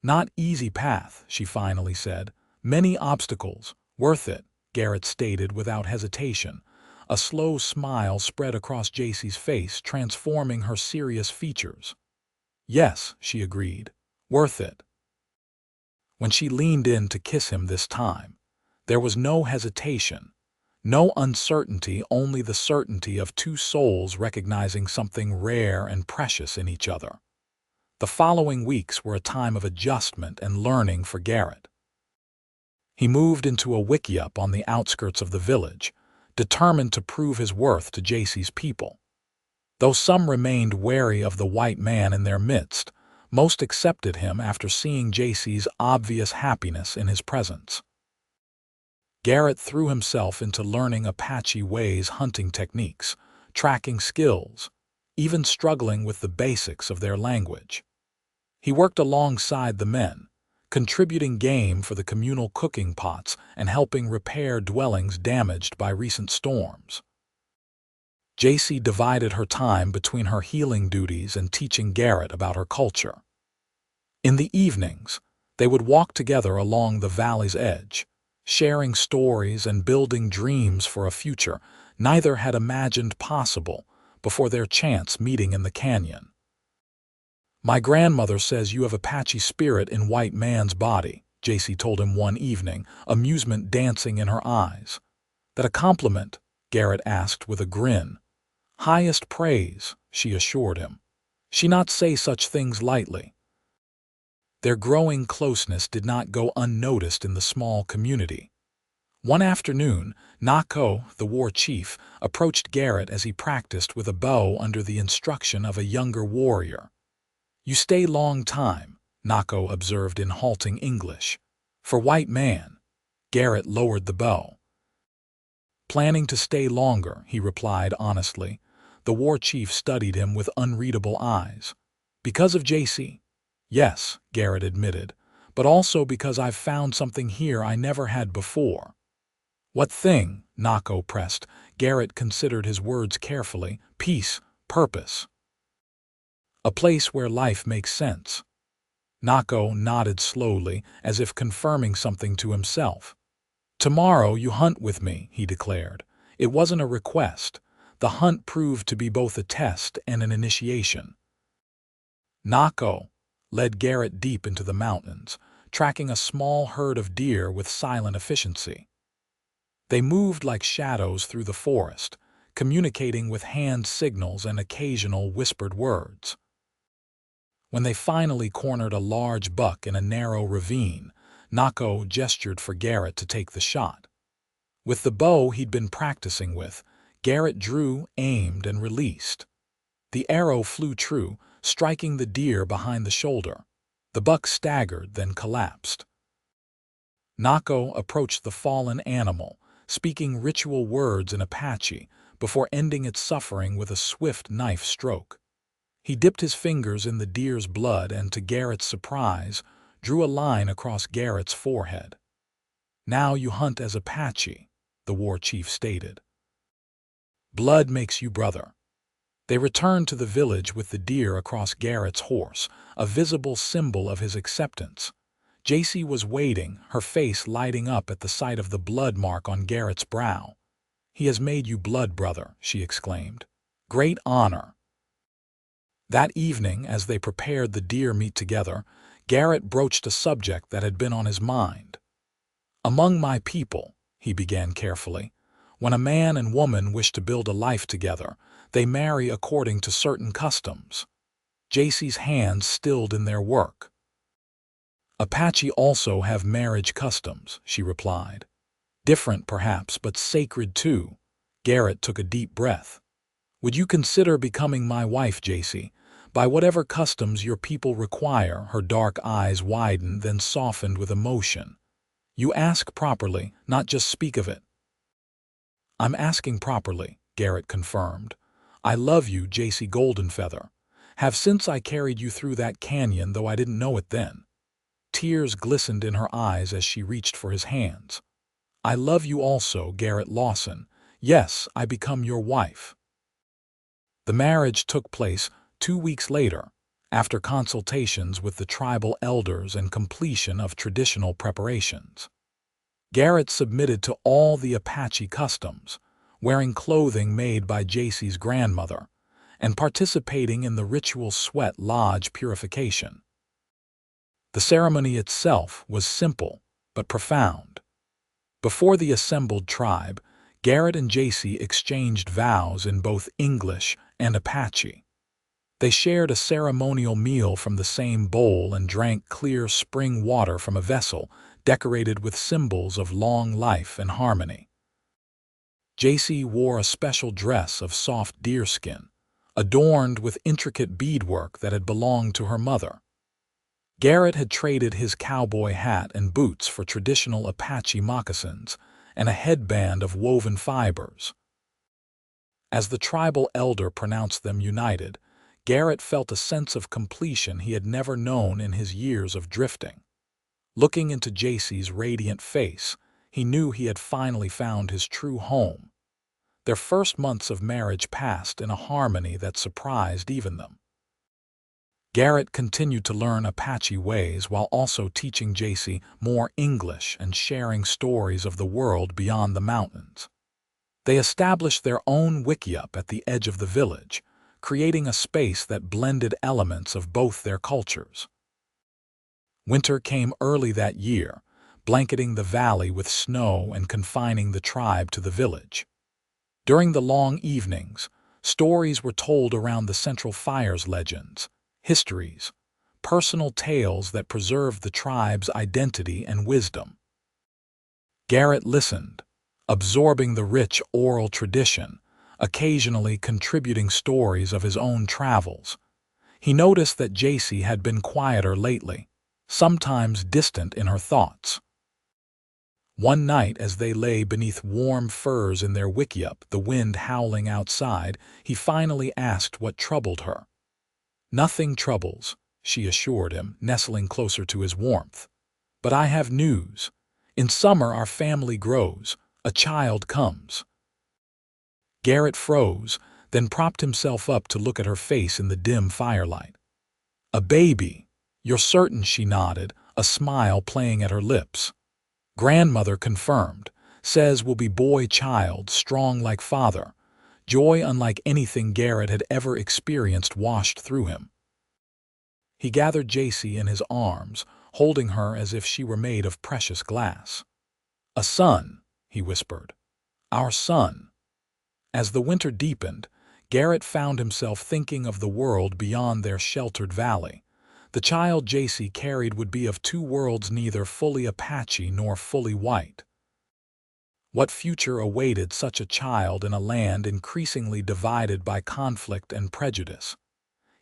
"Not easy path," she finally said. "Many obstacles. Worth it," Garrett stated without hesitation. A slow smile spread across Jacy's face, transforming her serious features. "Yes," she agreed. "Worth it." When she leaned in to kiss him this time, there was no hesitation, no uncertainty, only the certainty of two souls recognizing something rare and precious in each other. The following weeks were a time of adjustment and learning for Garrett. He moved into a wickiup on the outskirts of the village, determined to prove his worth to Jacy's people. Though some remained wary of the white man in their midst, most accepted him after seeing Jacy's obvious happiness in his presence. Garrett threw himself into learning Apache ways, hunting techniques, tracking skills, even struggling with the basics of their language. He worked alongside the men, contributing game for the communal cooking pots and helping repair dwellings damaged by recent storms. Jacy divided her time between her healing duties and teaching Garrett about her culture. In the evenings, they would walk together along the valley's edge, sharing stories and building dreams for a future neither had imagined possible before their chance meeting in the canyon. "My grandmother says you have Apache spirit in white man's body," Jacy told him one evening, amusement dancing in her eyes. "That a compliment?" Garrett asked with a grin. "Highest praise," she assured him. "She not say such things lightly." Their growing closeness did not go unnoticed in the small community. One afternoon, Nako, the war chief, approached Garrett as he practiced with a bow under the instruction of a younger warrior. "You stay long time," Nako observed in halting English. "For white man." Garrett lowered the bow. "Planning to stay longer," he replied honestly. The war chief studied him with unreadable eyes. "Because of Jacy?" "Yes," Garrett admitted, "but also because I've found something here I never had before." "What thing?" Nako pressed. Garrett considered his words carefully. "Peace, purpose. A place where life makes sense." Nako nodded slowly, as if confirming something to himself. "Tomorrow you hunt with me," he declared. It wasn't a request. The hunt proved to be both a test and an initiation. Nako led Garrett deep into the mountains, tracking a small herd of deer with silent efficiency. They moved like shadows through the forest, communicating with hand signals and occasional whispered words. When they finally cornered a large buck in a narrow ravine, Nako gestured for Garrett to take the shot. With the bow he'd been practicing with, Garrett drew, aimed, and released. The arrow flew true, striking the deer behind the shoulder. The buck staggered, then collapsed. Nako approached the fallen animal, speaking ritual words in Apache, before ending its suffering with a swift knife stroke. He dipped his fingers in the deer's blood and, to Garrett's surprise, drew a line across Garrett's forehead. "Now you hunt as Apache," the war chief stated. "Blood makes you brother." They returned to the village with the deer across Garrett's horse, a visible symbol of his acceptance. Jacy was waiting, her face lighting up at the sight of the blood mark on Garrett's brow. "He has made you blood brother," she exclaimed. "Great honor." That evening, as they prepared the deer meat together, Garrett broached a subject that had been on his mind. "Among my people," he began carefully, "when a man and woman wish to build a life together, they marry according to certain customs." Jacy's hands stilled in their work. "Apache also have marriage customs," she replied. "Different perhaps, but sacred too." Garrett took a deep breath. "Would you consider becoming my wife, Jacy? By whatever customs your people require." Her dark eyes widened, then softened with emotion. "You ask properly, not just speak of it." "I'm asking properly," Garrett confirmed. "I love you, Jacy Goldenfeather. Have since I carried you through that canyon, though I didn't know it then." Tears glistened in her eyes as she reached for his hands. "I love you also, Garrett Lawson. Yes, I become your wife." The marriage took place 2 weeks later, after consultations with the tribal elders and completion of traditional preparations. Garrett submitted to all the Apache customs, wearing clothing made by Jacy's grandmother, and participating in the ritual sweat lodge purification. The ceremony itself was simple but profound. Before the assembled tribe, Garrett and Jacy exchanged vows in both English and Apache. They shared a ceremonial meal from the same bowl and drank clear spring water from a vessel decorated with symbols of long life and harmony. Jacy wore a special dress of soft deerskin, adorned with intricate beadwork that had belonged to her mother. Garrett had traded his cowboy hat and boots for traditional Apache moccasins and a headband of woven fibers. As the tribal elder pronounced them united, Garrett felt a sense of completion he had never known in his years of drifting. Looking into Jacy's radiant face, he knew he had finally found his true home. Their first months of marriage passed in a harmony that surprised even them. Garrett continued to learn Apache ways while also teaching Jacy more English and sharing stories of the world beyond the mountains. They established their own wickiup at the edge of the village, creating a space that blended elements of both their cultures. Winter came early that year, blanketing the valley with snow and confining the tribe to the village. During the long evenings, stories were told around the central fire's legends, histories, personal tales that preserved the tribe's identity and wisdom. Garrett listened, absorbing the rich oral tradition, occasionally contributing stories of his own travels. He noticed that Jacy had been quieter lately, sometimes distant in her thoughts. One night, as they lay beneath warm furs in their wickiup, the wind howling outside, he finally asked what troubled her. "Nothing troubles," she assured him, nestling closer to his warmth. "But I have news. In summer our family grows. A child comes." Garrett froze, then propped himself up to look at her face in the dim firelight. "A baby." "You're certain?" She nodded, a smile playing at her lips. "Grandmother confirmed. Says will be boy-child, strong like father." Joy unlike anything Garrett had ever experienced washed through him. He gathered Jacy in his arms, holding her as if she were made of precious glass. "A son," he whispered. "Our son." As the winter deepened, Garrett found himself thinking of the world beyond their sheltered valley. The child Jacy carried would be of two worlds, neither fully Apache nor fully white. What future awaited such a child in a land increasingly divided by conflict and prejudice?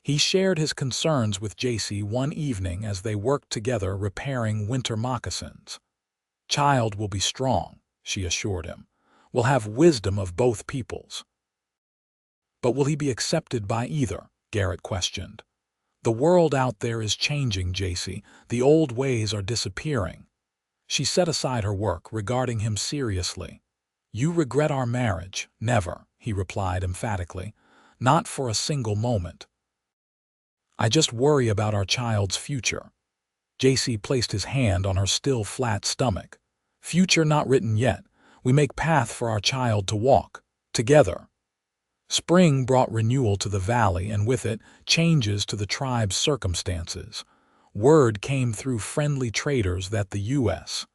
He shared his concerns with Jacy one evening as they worked together repairing winter moccasins. "Child will be strong," she assured him. "Will have wisdom of both peoples." "But will he be accepted by either?" Garrett questioned. "The world out there is changing, Jacy. The old ways are disappearing." She set aside her work, regarding him seriously. "You regret our marriage?" "Never," he replied emphatically. "Not for a single moment. I just worry about our child's future." Jacy placed his hand on her still flat stomach. "Future not written yet. We make path for our child to walk, together." Spring brought renewal to the valley, and with it, changes to the tribe's circumstances. Word came through friendly traders that the U.S.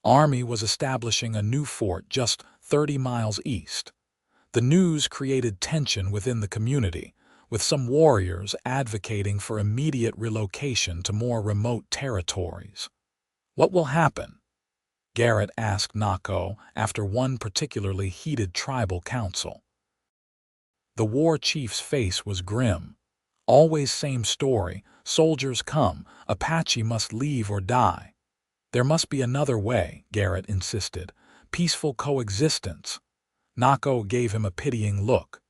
Army was establishing a new fort just 30 miles east. The news created tension within the community, with some warriors advocating for immediate relocation to more remote territories. "What will happen?" Garrett asked Nako after one particularly heated tribal council. The war chief's face was grim. "Always same story. Soldiers come. Apache must leave or die." "There must be another way," Garrett insisted. "Peaceful coexistence." Nako gave him a pitying look.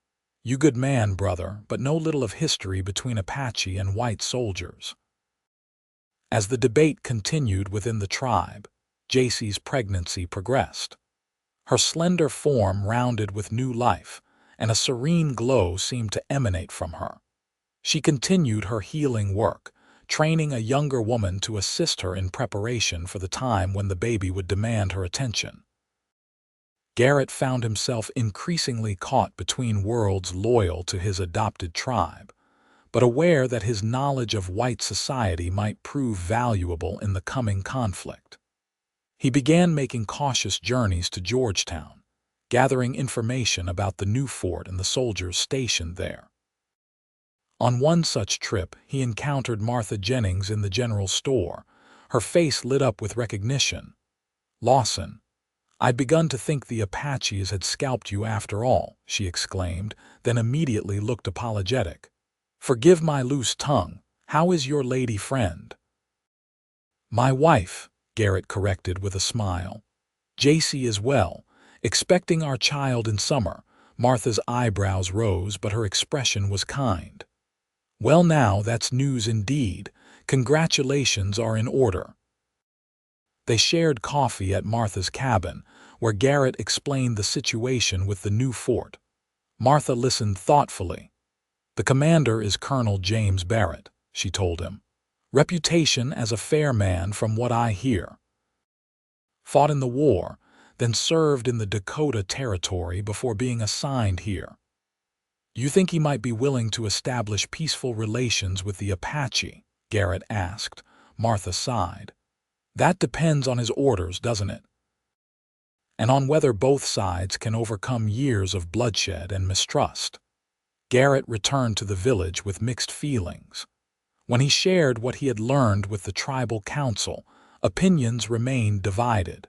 "You good man, brother, but know little of history between Apache and white soldiers." As the debate continued within the tribe, Jacy's pregnancy progressed. Her slender form rounded with new life, and a serene glow seemed to emanate from her. She continued her healing work, training a younger woman to assist her in preparation for the time when the baby would demand her attention. Garrett found himself increasingly caught between worlds, loyal to his adopted tribe, but aware that his knowledge of white society might prove valuable in the coming conflict. He began making cautious journeys to Georgetown, gathering information about the new fort and the soldiers stationed there. On one such trip, he encountered Martha Jennings in the general store. Her face lit up with recognition. "Lawson, I'd begun to think the Apaches had scalped you after all," she exclaimed, then immediately looked apologetic. "Forgive my loose tongue. How is your lady friend?" "My wife," Garrett corrected with a smile. "Jacy is well, expecting our child in summer." Martha's eyebrows rose, but her expression was kind. "Well now, that's news indeed. Congratulations are in order." They shared coffee at Martha's cabin, where Garrett explained the situation with the new fort. Martha listened thoughtfully. "The commander is Colonel James Barrett," she told him. "Reputation as a fair man from what I hear. Fought in the war, then served in the Dakota Territory before being assigned here." "You think he might be willing to establish peaceful relations with the Apache?" Garrett asked. Martha sighed. "That depends on his orders, doesn't it? And on whether both sides can overcome years of bloodshed and mistrust." Garrett returned to the village with mixed feelings. When he shared what he had learned with the tribal council, opinions remained divided.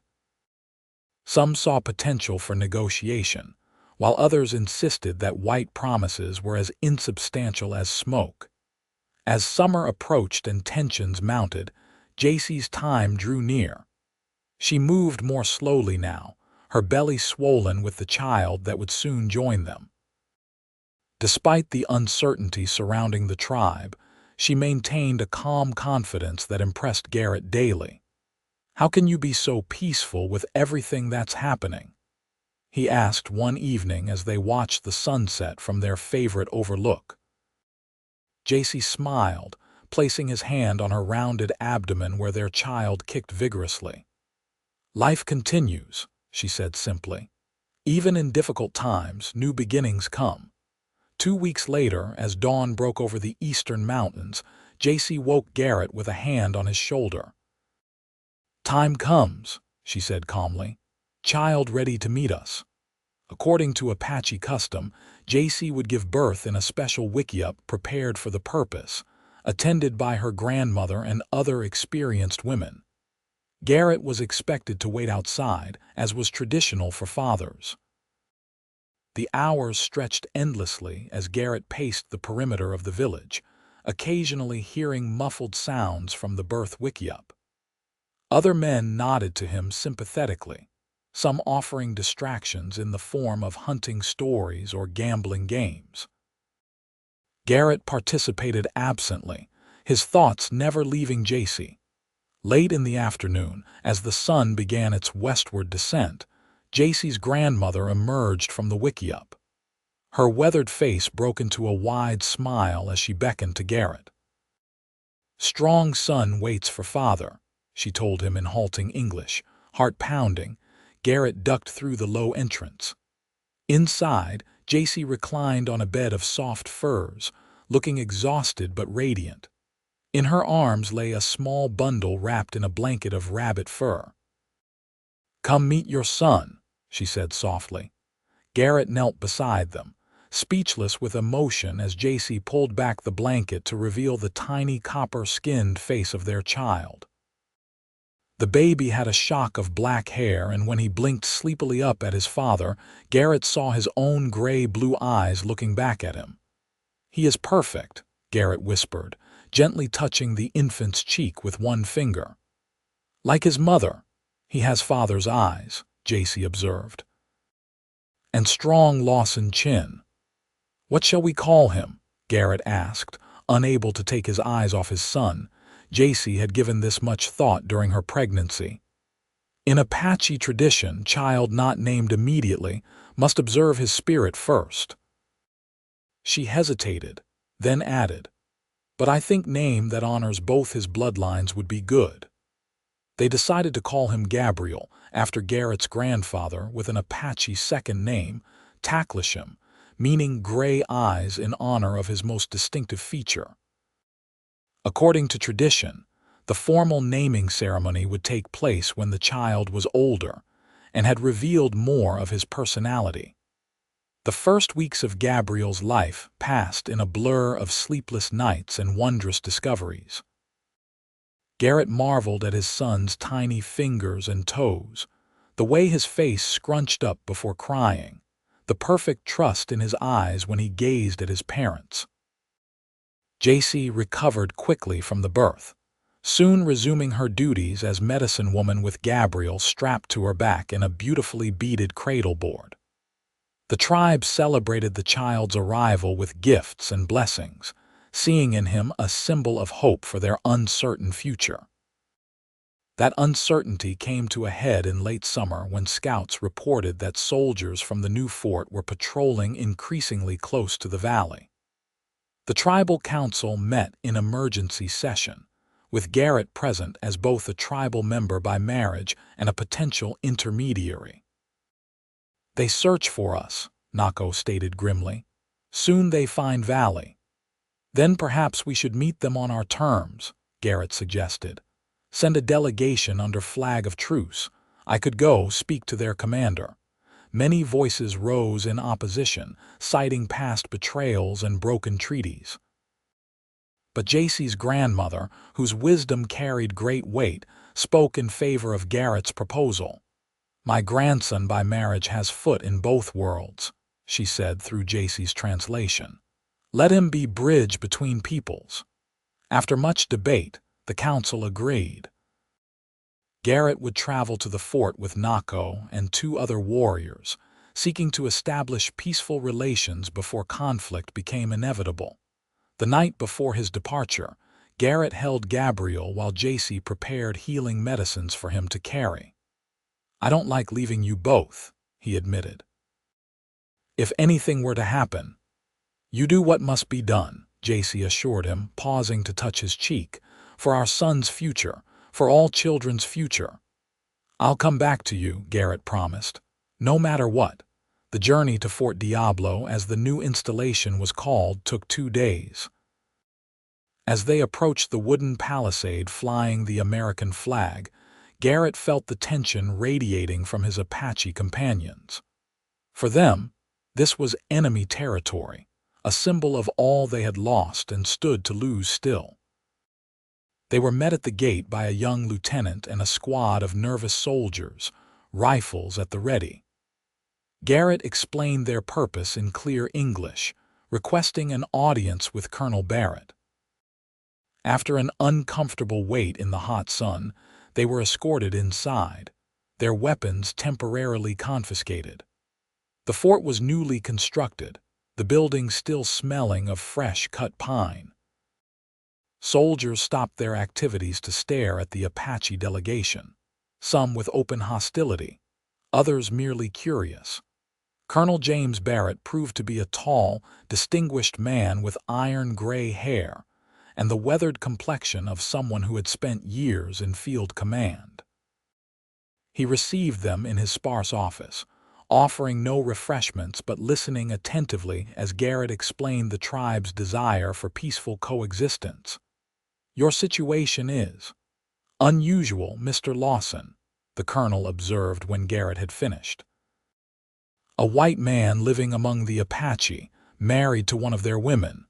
Some saw potential for negotiation, while others insisted that white promises were as insubstantial as smoke. As summer approached and tensions mounted, Jacy's time drew near. She moved more slowly now, her belly swollen with the child that would soon join them. Despite the uncertainty surrounding the tribe, she maintained a calm confidence that impressed Garrett daily. "How can you be so peaceful with everything that's happening?" he asked one evening as they watched the sunset from their favorite overlook. Jacy smiled, placing his hand on her rounded abdomen where their child kicked vigorously. "Life continues," she said simply. "Even in difficult times, new beginnings come." 2 weeks later, as dawn broke over the eastern mountains, Jacy woke Garrett with a hand on his shoulder. "Time comes," she said calmly. "Child ready to meet us." According to Apache custom, Jacy would give birth in a special wickiup prepared for the purpose, attended by her grandmother and other experienced women. Garrett was expected to wait outside, as was traditional for fathers. The hours stretched endlessly as Garrett paced the perimeter of the village, occasionally hearing muffled sounds from the birth wickiup. Other men nodded to him sympathetically, some offering distractions in the form of hunting stories or gambling games. Garrett participated absently, his thoughts never leaving Jacy. Late in the afternoon, as the sun began its westward descent, Jacy's grandmother emerged from the wickiup. Her weathered face broke into a wide smile as she beckoned to Garrett. "Strong son waits for father," she told him in halting English. Heart pounding, Garrett ducked through the low entrance. Inside, Jacy reclined on a bed of soft furs, looking exhausted but radiant. In her arms lay a small bundle wrapped in a blanket of rabbit fur. "Come meet your son," she said softly. Garrett knelt beside them, speechless with emotion as Jacy pulled back the blanket to reveal the tiny copper-skinned face of their child. The baby had a shock of black hair, and when he blinked sleepily up at his father, Garrett saw his own gray-blue eyes looking back at him. "He is perfect," Garrett whispered, gently touching the infant's cheek with one finger. "Like his mother, he has father's eyes," Jacy observed. "And strong Lawson chin." "What shall we call him?" Garrett asked, unable to take his eyes off his son. Jacy had given this much thought during her pregnancy. In Apache tradition, child not named immediately must observe his spirit first. She hesitated, then added, "But I think name that honors both his bloodlines would be good." They decided to call him Gabriel, after Garrett's grandfather, with an Apache second name, Taklisham, meaning gray eyes in honor of his most distinctive feature. According to tradition, the formal naming ceremony would take place when the child was older and had revealed more of his personality. The first weeks of Gabriel's life passed in a blur of sleepless nights and wondrous discoveries. Garrett marveled at his son's tiny fingers and toes, the way his face scrunched up before crying, the perfect trust in his eyes when he gazed at his parents. Jacy recovered quickly from the birth, soon resuming her duties as medicine woman with Gabriel strapped to her back in a beautifully beaded cradle board. The tribe celebrated the child's arrival with gifts and blessings, seeing in him a symbol of hope for their uncertain future. That uncertainty came to a head in late summer when scouts reported that soldiers from the new fort were patrolling increasingly close to the valley. The tribal council met in emergency session, with Garrett present as both a tribal member by marriage and a potential intermediary. "They search for us," Nako stated grimly. "Soon they find Valley." "Then perhaps we should meet them on our terms," Garrett suggested. "Send a delegation under flag of truce. I could go speak to their commander." Many voices rose in opposition, citing past betrayals and broken treaties. but Jacy's grandmother, whose wisdom carried great weight, spoke in favor of Garrett's proposal. "My grandson by marriage has foot in both worlds," she said through Jacy's translation. "Let him be bridge between peoples." After much debate, the council agreed. Garrett would travel to the fort with Nako and 2 other warriors, seeking to establish peaceful relations before conflict became inevitable. The night before his departure, Garrett held Gabriel while Jacy prepared healing medicines for him to carry. "I don't like leaving you both," he admitted. "If anything were to happen, you do what must be done," Jacy assured him, pausing to touch his cheek. "For our son's future, for all children's future." "I'll come back to you," Garrett promised. "No matter what." The journey to Fort Diablo, as the new installation was called, took 2 days. As they approached the wooden palisade flying the American flag, Garrett felt the tension radiating from his Apache companions. For them, this was enemy territory, a symbol of all they had lost and stood to lose still. They were met at the gate by a young lieutenant and a squad of nervous soldiers, rifles at the ready. Garrett explained their purpose in clear English, requesting an audience with Colonel Barrett. After an uncomfortable wait in the hot sun, they were escorted inside, their weapons temporarily confiscated. The fort was newly constructed, the building still smelling of fresh-cut pine. Soldiers stopped their activities to stare at the Apache delegation, some with open hostility, others merely curious. Colonel James Barrett proved to be a tall, distinguished man with iron-gray hair and the weathered complexion of someone who had spent years in field command. He received them in his sparse office, offering no refreshments but listening attentively as Garrett explained the tribe's desire for peaceful coexistence. "Your situation is unusual, Mr. Lawson," the colonel observed when Garrett had finished. "A white man living among the Apache, married to one of their women.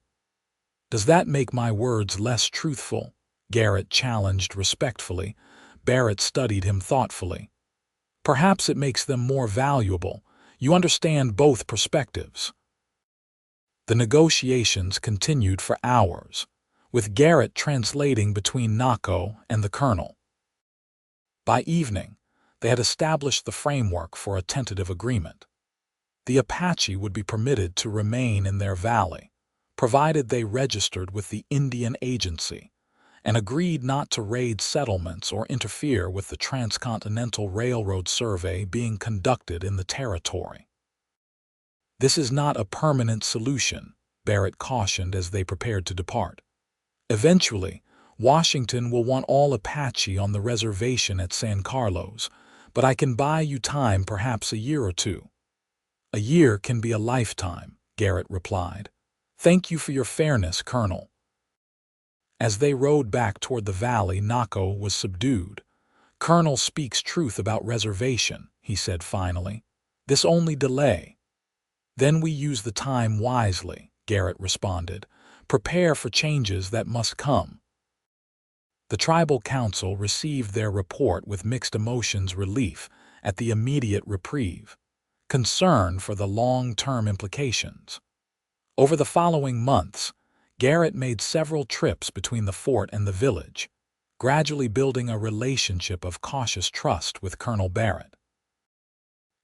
Does that make my words less truthful?" Garrett challenged respectfully. Barrett studied him thoughtfully. "Perhaps it makes them more valuable. You understand both perspectives." The negotiations continued for hours, with Garrett translating between Nako and the colonel. By evening, they had established the framework for a tentative agreement. The Apache would be permitted to remain in their valley, provided they registered with the Indian Agency and agreed not to raid settlements or interfere with the Transcontinental Railroad survey being conducted in the territory. "This is not a permanent solution," Barrett cautioned as they prepared to depart. "Eventually, Washington will want all Apache on the reservation at San Carlos, but I can buy you time, perhaps a year or 2. "A year can be a lifetime," Garrett replied. "Thank you for your fairness, Colonel." As they rode back toward the valley, Nako was subdued. "Colonel speaks truth about reservation," he said finally. "This only delay." "Then we use the time wisely," Garrett responded. "Prepare for changes that must come." The tribal council received their report with mixed emotions: relief at the immediate reprieve, concern for the long-term implications. Over the following months, Garrett made several trips between the fort and the village, gradually building a relationship of cautious trust with Colonel Barrett.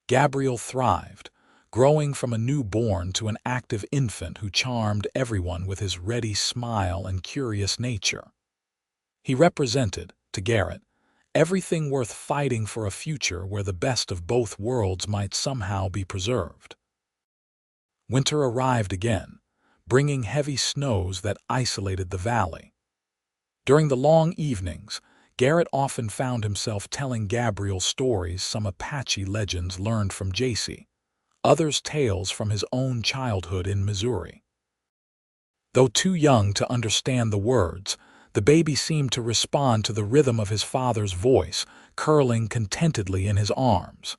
Gabriel thrived, growing from a newborn to an active infant who charmed everyone with his ready smile and curious nature. He represented, to Garrett, everything worth fighting for: a future where the best of both worlds might somehow be preserved. Winter arrived again, bringing heavy snows that isolated the valley. During the long evenings, Garrett often found himself telling Gabriel stories, some Apache legends learned from Jacy, others tales from his own childhood in Missouri. Though too young to understand the words, the baby seemed to respond to the rhythm of his father's voice, curling contentedly in his arms.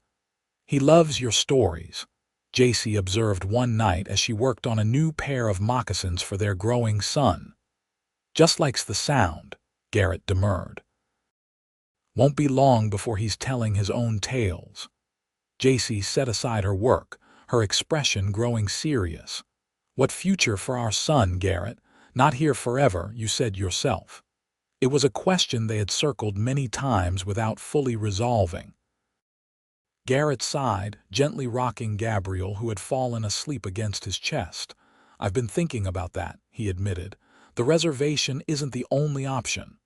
"He loves your stories," Jacy observed one night as she worked on a new pair of moccasins for their growing son. Just likes the sound, Garrett demurred. Won't be long before he's telling his own tales. Jacy set aside her work, her expression growing serious. What future for our son, Garrett? Not here forever, you said yourself. It was a question they had circled many times without fully resolving. Garrett sighed, gently rocking Gabriel, who had fallen asleep against his chest. I've been thinking about that, he admitted. The reservation isn't the only option.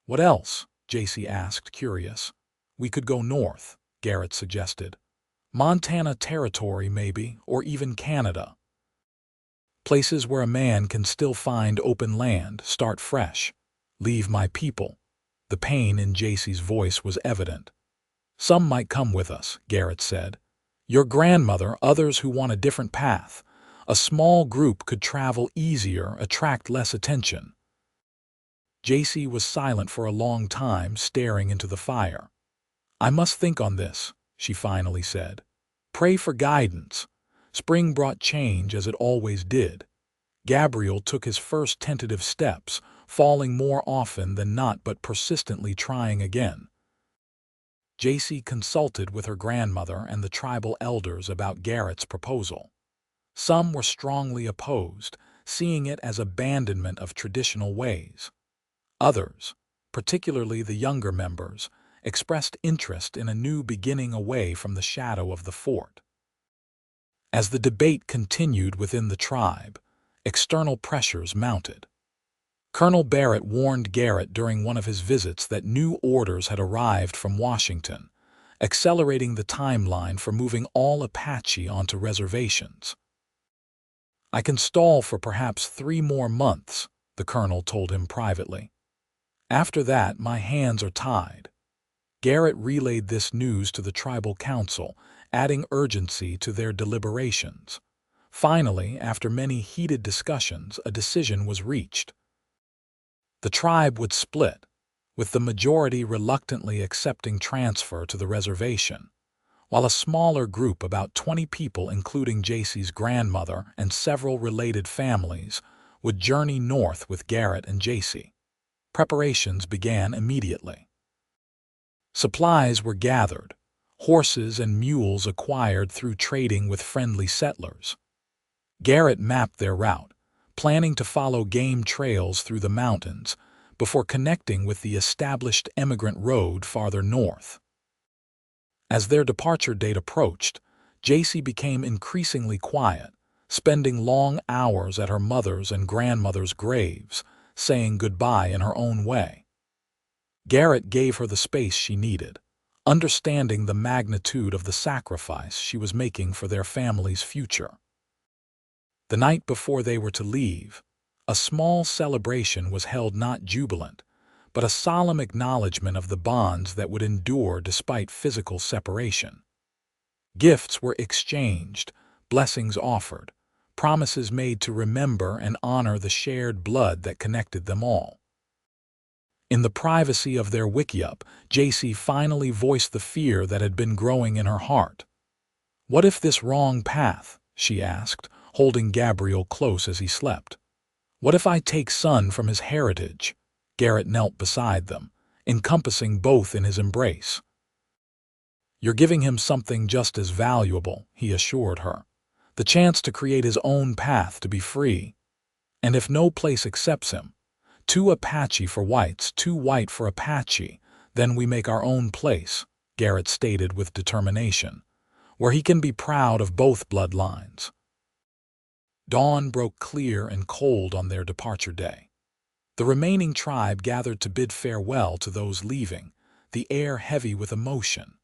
What else? Jacy asked, curious. We could go north, Garrett suggested. Montana Territory, maybe, or even Canada. Places where a man can still find open land, start fresh. Leave my people. The pain in Jacy's voice was evident. Some might come with us, Garrett said. Your grandmother, others who want a different path. A small group could travel easier, attract less attention. Jacy was silent for a long time, staring into the fire. I must think on this, she finally said. Pray for guidance. Spring brought change, as it always did. Gabriel took his first tentative steps, falling more often than not but persistently trying again. Jacy consulted with her grandmother and the tribal elders about Garrett's proposal. Some were strongly opposed, seeing it as abandonment of traditional ways. Others, particularly the younger members, expressed interest in a new beginning away from the shadow of the fort. As the debate continued within the tribe, external pressures mounted. Colonel Barrett warned Garrett during one of his visits that new orders had arrived from Washington, accelerating the timeline for moving all Apache onto reservations. I can stall for perhaps 3 more months, the colonel told him privately. After that, my hands are tied. Garrett relayed this news to the tribal council, adding urgency to their deliberations. Finally, after many heated discussions, a decision was reached. The tribe would split, with the majority reluctantly accepting transfer to the reservation, while a smaller group, about 20 people including Jacy's grandmother and several related families, would journey north with Garrett and Jacy. Preparations began immediately. Supplies were gathered, horses and mules acquired through trading with friendly settlers. Garrett mapped their route, planning to follow game trails through the mountains before connecting with the established emigrant road farther north. As their departure date approached, Jacy became increasingly quiet, spending long hours at her mother's and grandmother's graves, saying goodbye in her own way. Garrett gave her the space she needed, understanding the magnitude of the sacrifice she was making for their family's future. The night before they were to leave, a small celebration was held, not jubilant, but a solemn acknowledgement of the bonds that would endure despite physical separation. Gifts were exchanged, blessings offered, promises made to remember and honor the shared blood that connected them all. In the privacy of their wickiup, Jacy finally voiced the fear that had been growing in her heart. What if this wrong path, she asked, holding Gabriel close as he slept. What if I take son from his heritage? Garrett knelt beside them, encompassing both in his embrace. You're giving him something just as valuable, he assured her. The chance to create his own path, to be free. And if no place accepts him, 2 Apache for whites, 2 white for Apache, then we make our own place, Garrett stated with determination, where he can be proud of both bloodlines. Dawn broke clear and cold on their departure day. The remaining tribe gathered to bid farewell to those leaving, the air heavy with emotion.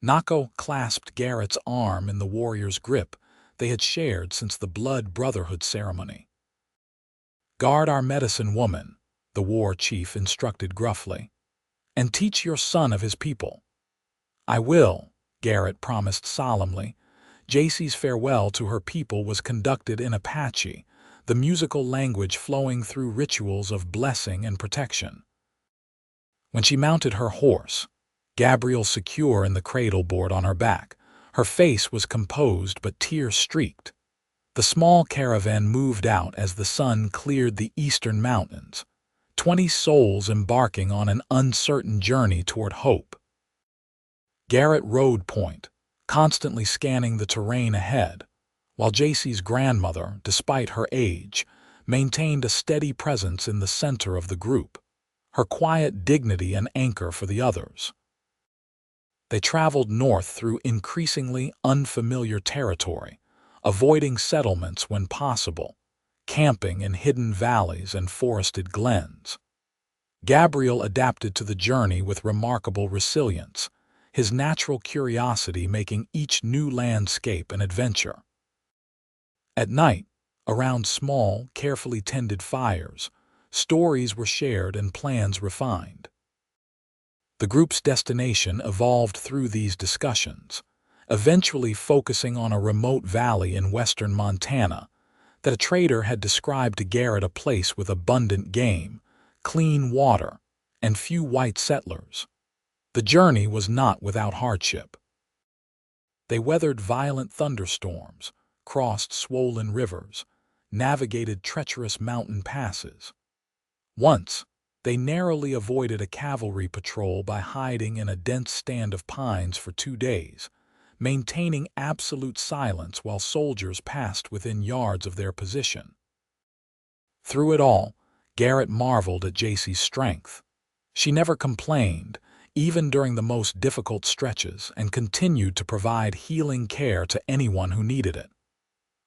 Nako clasped Garrett's arm in the warrior's grip they had shared since the blood brotherhood ceremony. Guard our medicine woman, the war chief instructed gruffly, and teach your son of his people. I will, Garrett promised solemnly. Jacy's farewell to her people was conducted in Apache, the musical language flowing through rituals of blessing and protection. When she mounted her horse, Gabriel secure in the cradle board on her back, her face was composed but tear-streaked. The small caravan moved out as the sun cleared the eastern mountains, 20 souls embarking on an uncertain journey toward hope. Garrett rode point, constantly scanning the terrain ahead, while Jacy's grandmother, despite her age, maintained a steady presence in the center of the group, her quiet dignity an anchor for the others. They traveled north through increasingly unfamiliar territory, avoiding settlements when possible, camping in hidden valleys and forested glens. Gabriel adapted to the journey with remarkable resilience, his natural curiosity making each new landscape an adventure. At night, around small, carefully tended fires, stories were shared and plans refined. The group's destination evolved through these discussions, eventually focusing on a remote valley in western Montana that a trader had described to Garrett, a place with abundant game, clean water, and few white settlers. The journey was not without hardship. They weathered violent thunderstorms, crossed swollen rivers, navigated treacherous mountain passes. Once, they narrowly avoided a cavalry patrol by hiding in a dense stand of pines for 2 days, maintaining absolute silence while soldiers passed within yards of their position. Through it all, Garrett marveled at Jacy's strength. She never complained, even during the most difficult stretches, and continued to provide healing care to anyone who needed it.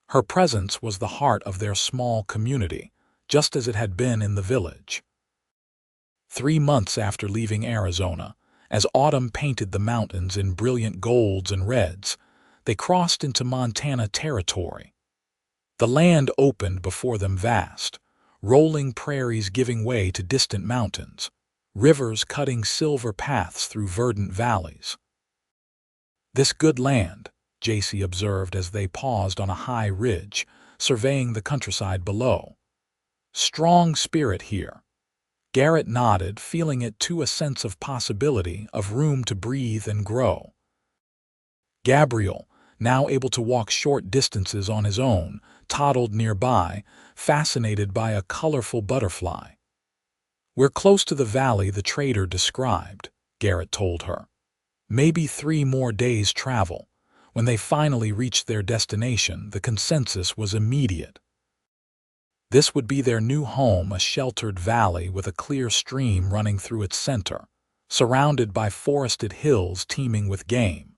Her presence was the heart of their small community, just as it had been in the village. 3 months after leaving Arizona, as autumn painted the mountains in brilliant golds and reds, they crossed into Montana territory. The land opened before them vast, rolling prairies giving way to distant mountains, rivers cutting silver paths through verdant valleys. "This good land," Jacy observed as they paused on a high ridge, surveying the countryside below. "Strong spirit here." Garrett nodded, feeling it too a sense of possibility, of room to breathe and grow. Gabriel, now able to walk short distances on his own, toddled nearby, fascinated by a colorful butterfly. "We're close to the valley the trader described," Garrett told her. "Maybe 3 more days' travel." When they finally reached their destination, the consensus was immediate. This would be their new home, a sheltered valley with a clear stream running through its center, surrounded by forested hills teeming with game.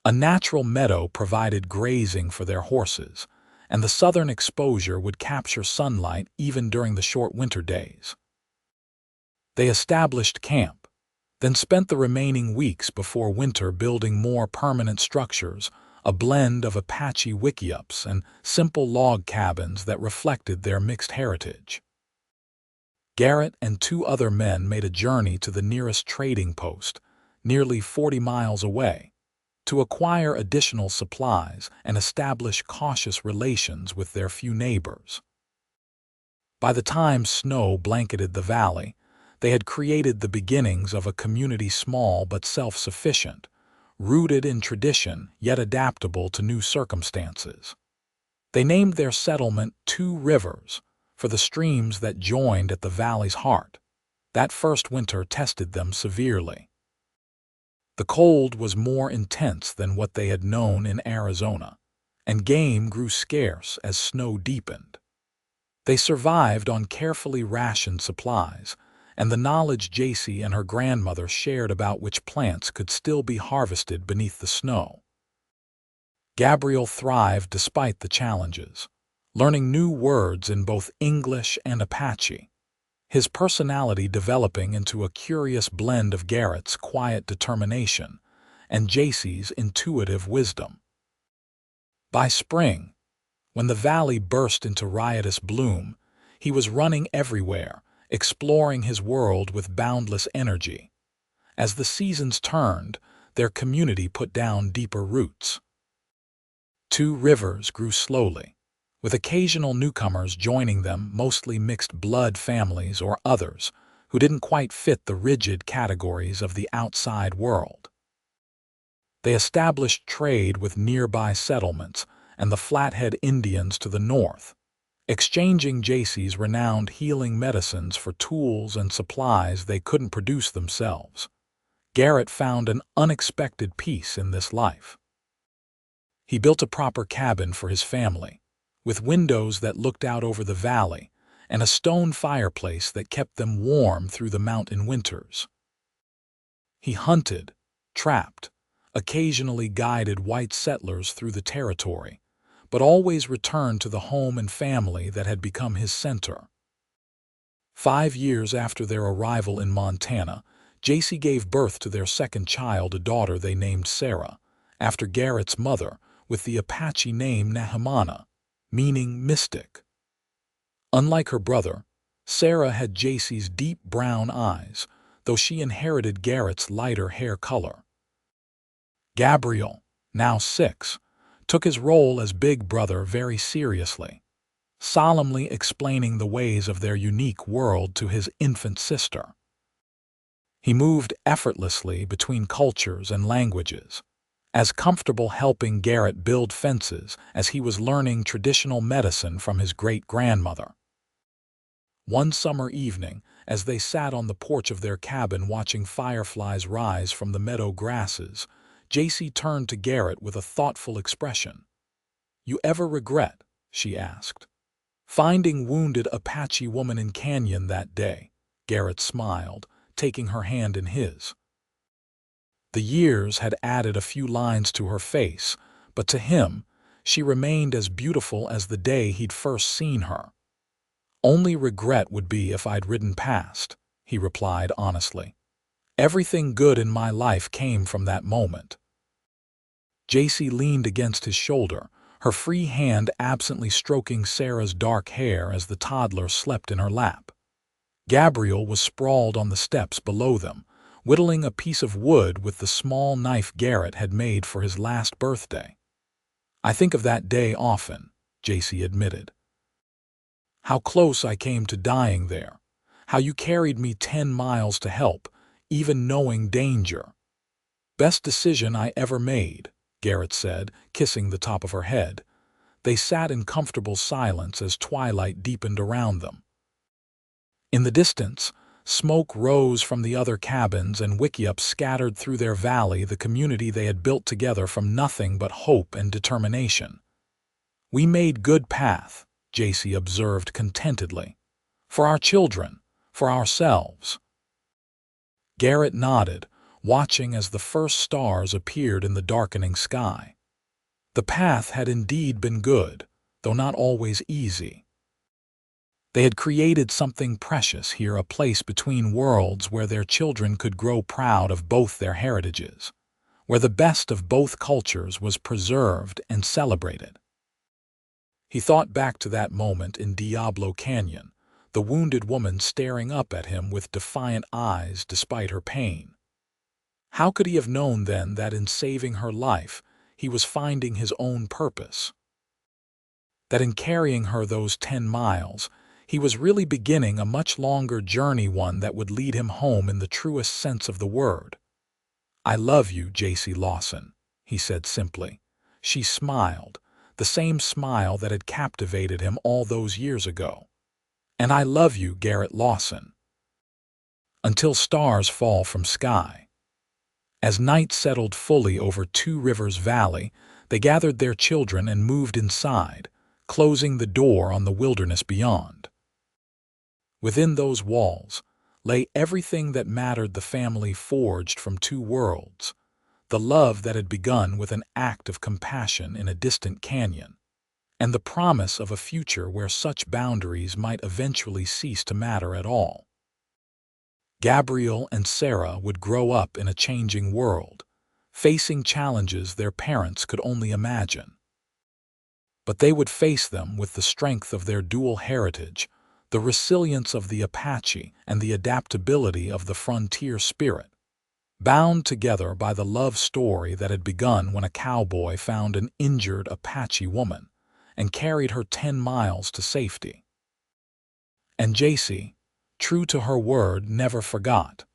A natural meadow provided grazing for their horses, and the southern exposure would capture sunlight even during the short winter days. They established camp, then spent the remaining weeks before winter building more permanent structures, a blend of Apache wickiups and simple log cabins that reflected their mixed heritage. Garrett and 2 other men made a journey to the nearest trading post, nearly 40 miles away, to acquire additional supplies and establish cautious relations with their few neighbors. By the time snow blanketed the valley, they had created the beginnings of a community small but self-sufficient, rooted in tradition yet adaptable to new circumstances. They named their settlement 2 Rivers, for the streams that joined at the valley's heart. That first winter tested them severely. The cold was more intense than what they had known in Arizona, and game grew scarce as snow deepened. They survived on carefully rationed supplies, and the knowledge Jacy and her grandmother shared about which plants could still be harvested beneath the snow. Gabriel thrived despite the challenges, learning new words in both English and Apache, his personality developing into a curious blend of Garrett's quiet determination and Jacy's intuitive wisdom. By spring, when the valley burst into riotous bloom, he was running everywhere, exploring his world with boundless energy. As the seasons turned, their community put down deeper roots. 2 Rivers grew slowly, with occasional newcomers joining them, mostly mixed-blood families or others who didn't quite fit the rigid categories of the outside world. They established trade with nearby settlements and the Flathead Indians to the north, exchanging Jacy's renowned healing medicines for tools and supplies they couldn't produce themselves. Garrett found an unexpected peace in this life. He built a proper cabin for his family, with windows that looked out over the valley and a stone fireplace that kept them warm through the mountain winters. He hunted, trapped, occasionally guided white settlers through the territory, but always returned to the home and family that had become his center. 5 years after their arrival in Montana, Jacy gave birth to their second child, a daughter they named Sarah, after Garrett's mother, with the Apache name Nahimana, meaning mystic. Unlike her brother, Sarah had Jacy's deep brown eyes, though she inherited Garrett's lighter hair color. Gabriel, now 6, took his role as big brother very seriously, solemnly explaining the ways of their unique world to his infant sister. He moved effortlessly between cultures and languages, as comfortable helping Garrett build fences as he was learning traditional medicine from his great-grandmother. One summer evening, as they sat on the porch of their cabin watching fireflies rise from the meadow grasses, Jacy turned to Garrett with a thoughtful expression. "You ever regret," she asked, "finding wounded Apache woman in canyon that day?" Garrett smiled, taking her hand in his. The years had added a few lines to her face, but to him, she remained as beautiful as the day he'd first seen her. "Only regret would be if I'd ridden past," he replied honestly. "Everything good in my life came from that moment." Jacy leaned against his shoulder, her free hand absently stroking Sarah's dark hair as the toddler slept in her lap. Gabriel was sprawled on the steps below them, whittling a piece of wood with the small knife Garrett had made for his last birthday. "I think of that day often," Jacy admitted. "How close I came to dying there. How you carried me 10 miles to help, even knowing danger." "Best decision I ever made," Garrett said, kissing the top of her head. They sat in comfortable silence as twilight deepened around them. In the distance, smoke rose from the other cabins and wickiups scattered through their valley, the community they had built together from nothing but hope and determination. "We made good path," Jacy observed contentedly. "For our children, for ourselves." Garrett nodded, watching as the first stars appeared in the darkening sky. The path had indeed been good, though not always easy. They had created something precious here, a place between worlds where their children could grow proud of both their heritages, where the best of both cultures was preserved and celebrated. He thought back to that moment in Diablo Canyon, the wounded woman staring up at him with defiant eyes despite her pain. How could he have known then that in saving her life, he was finding his own purpose? That in carrying her those 10 miles, he was really beginning a much longer journey, one that would lead him home in the truest sense of the word. "I love you, Jacy Lawson," he said simply. She smiled, the same smile that had captivated him all those years ago. "And I love you, Garrett Lawson." Until stars fall from sky. As night settled fully over Two Rivers Valley, they gathered their children and moved inside, closing the door on the wilderness beyond. Within those walls lay everything that mattered, the family forged from two worlds, the love that had begun with an act of compassion in a distant canyon, and the promise of a future where such boundaries might eventually cease to matter at all. Gabriel and Sarah would grow up in a changing world, facing challenges their parents could only imagine. But they would face them with the strength of their dual heritage, the resilience of the Apache and the adaptability of the frontier spirit, bound together by the love story that had begun when a cowboy found an injured Apache woman and carried her 10 miles to safety. And Jacy, true to her word, never forgot.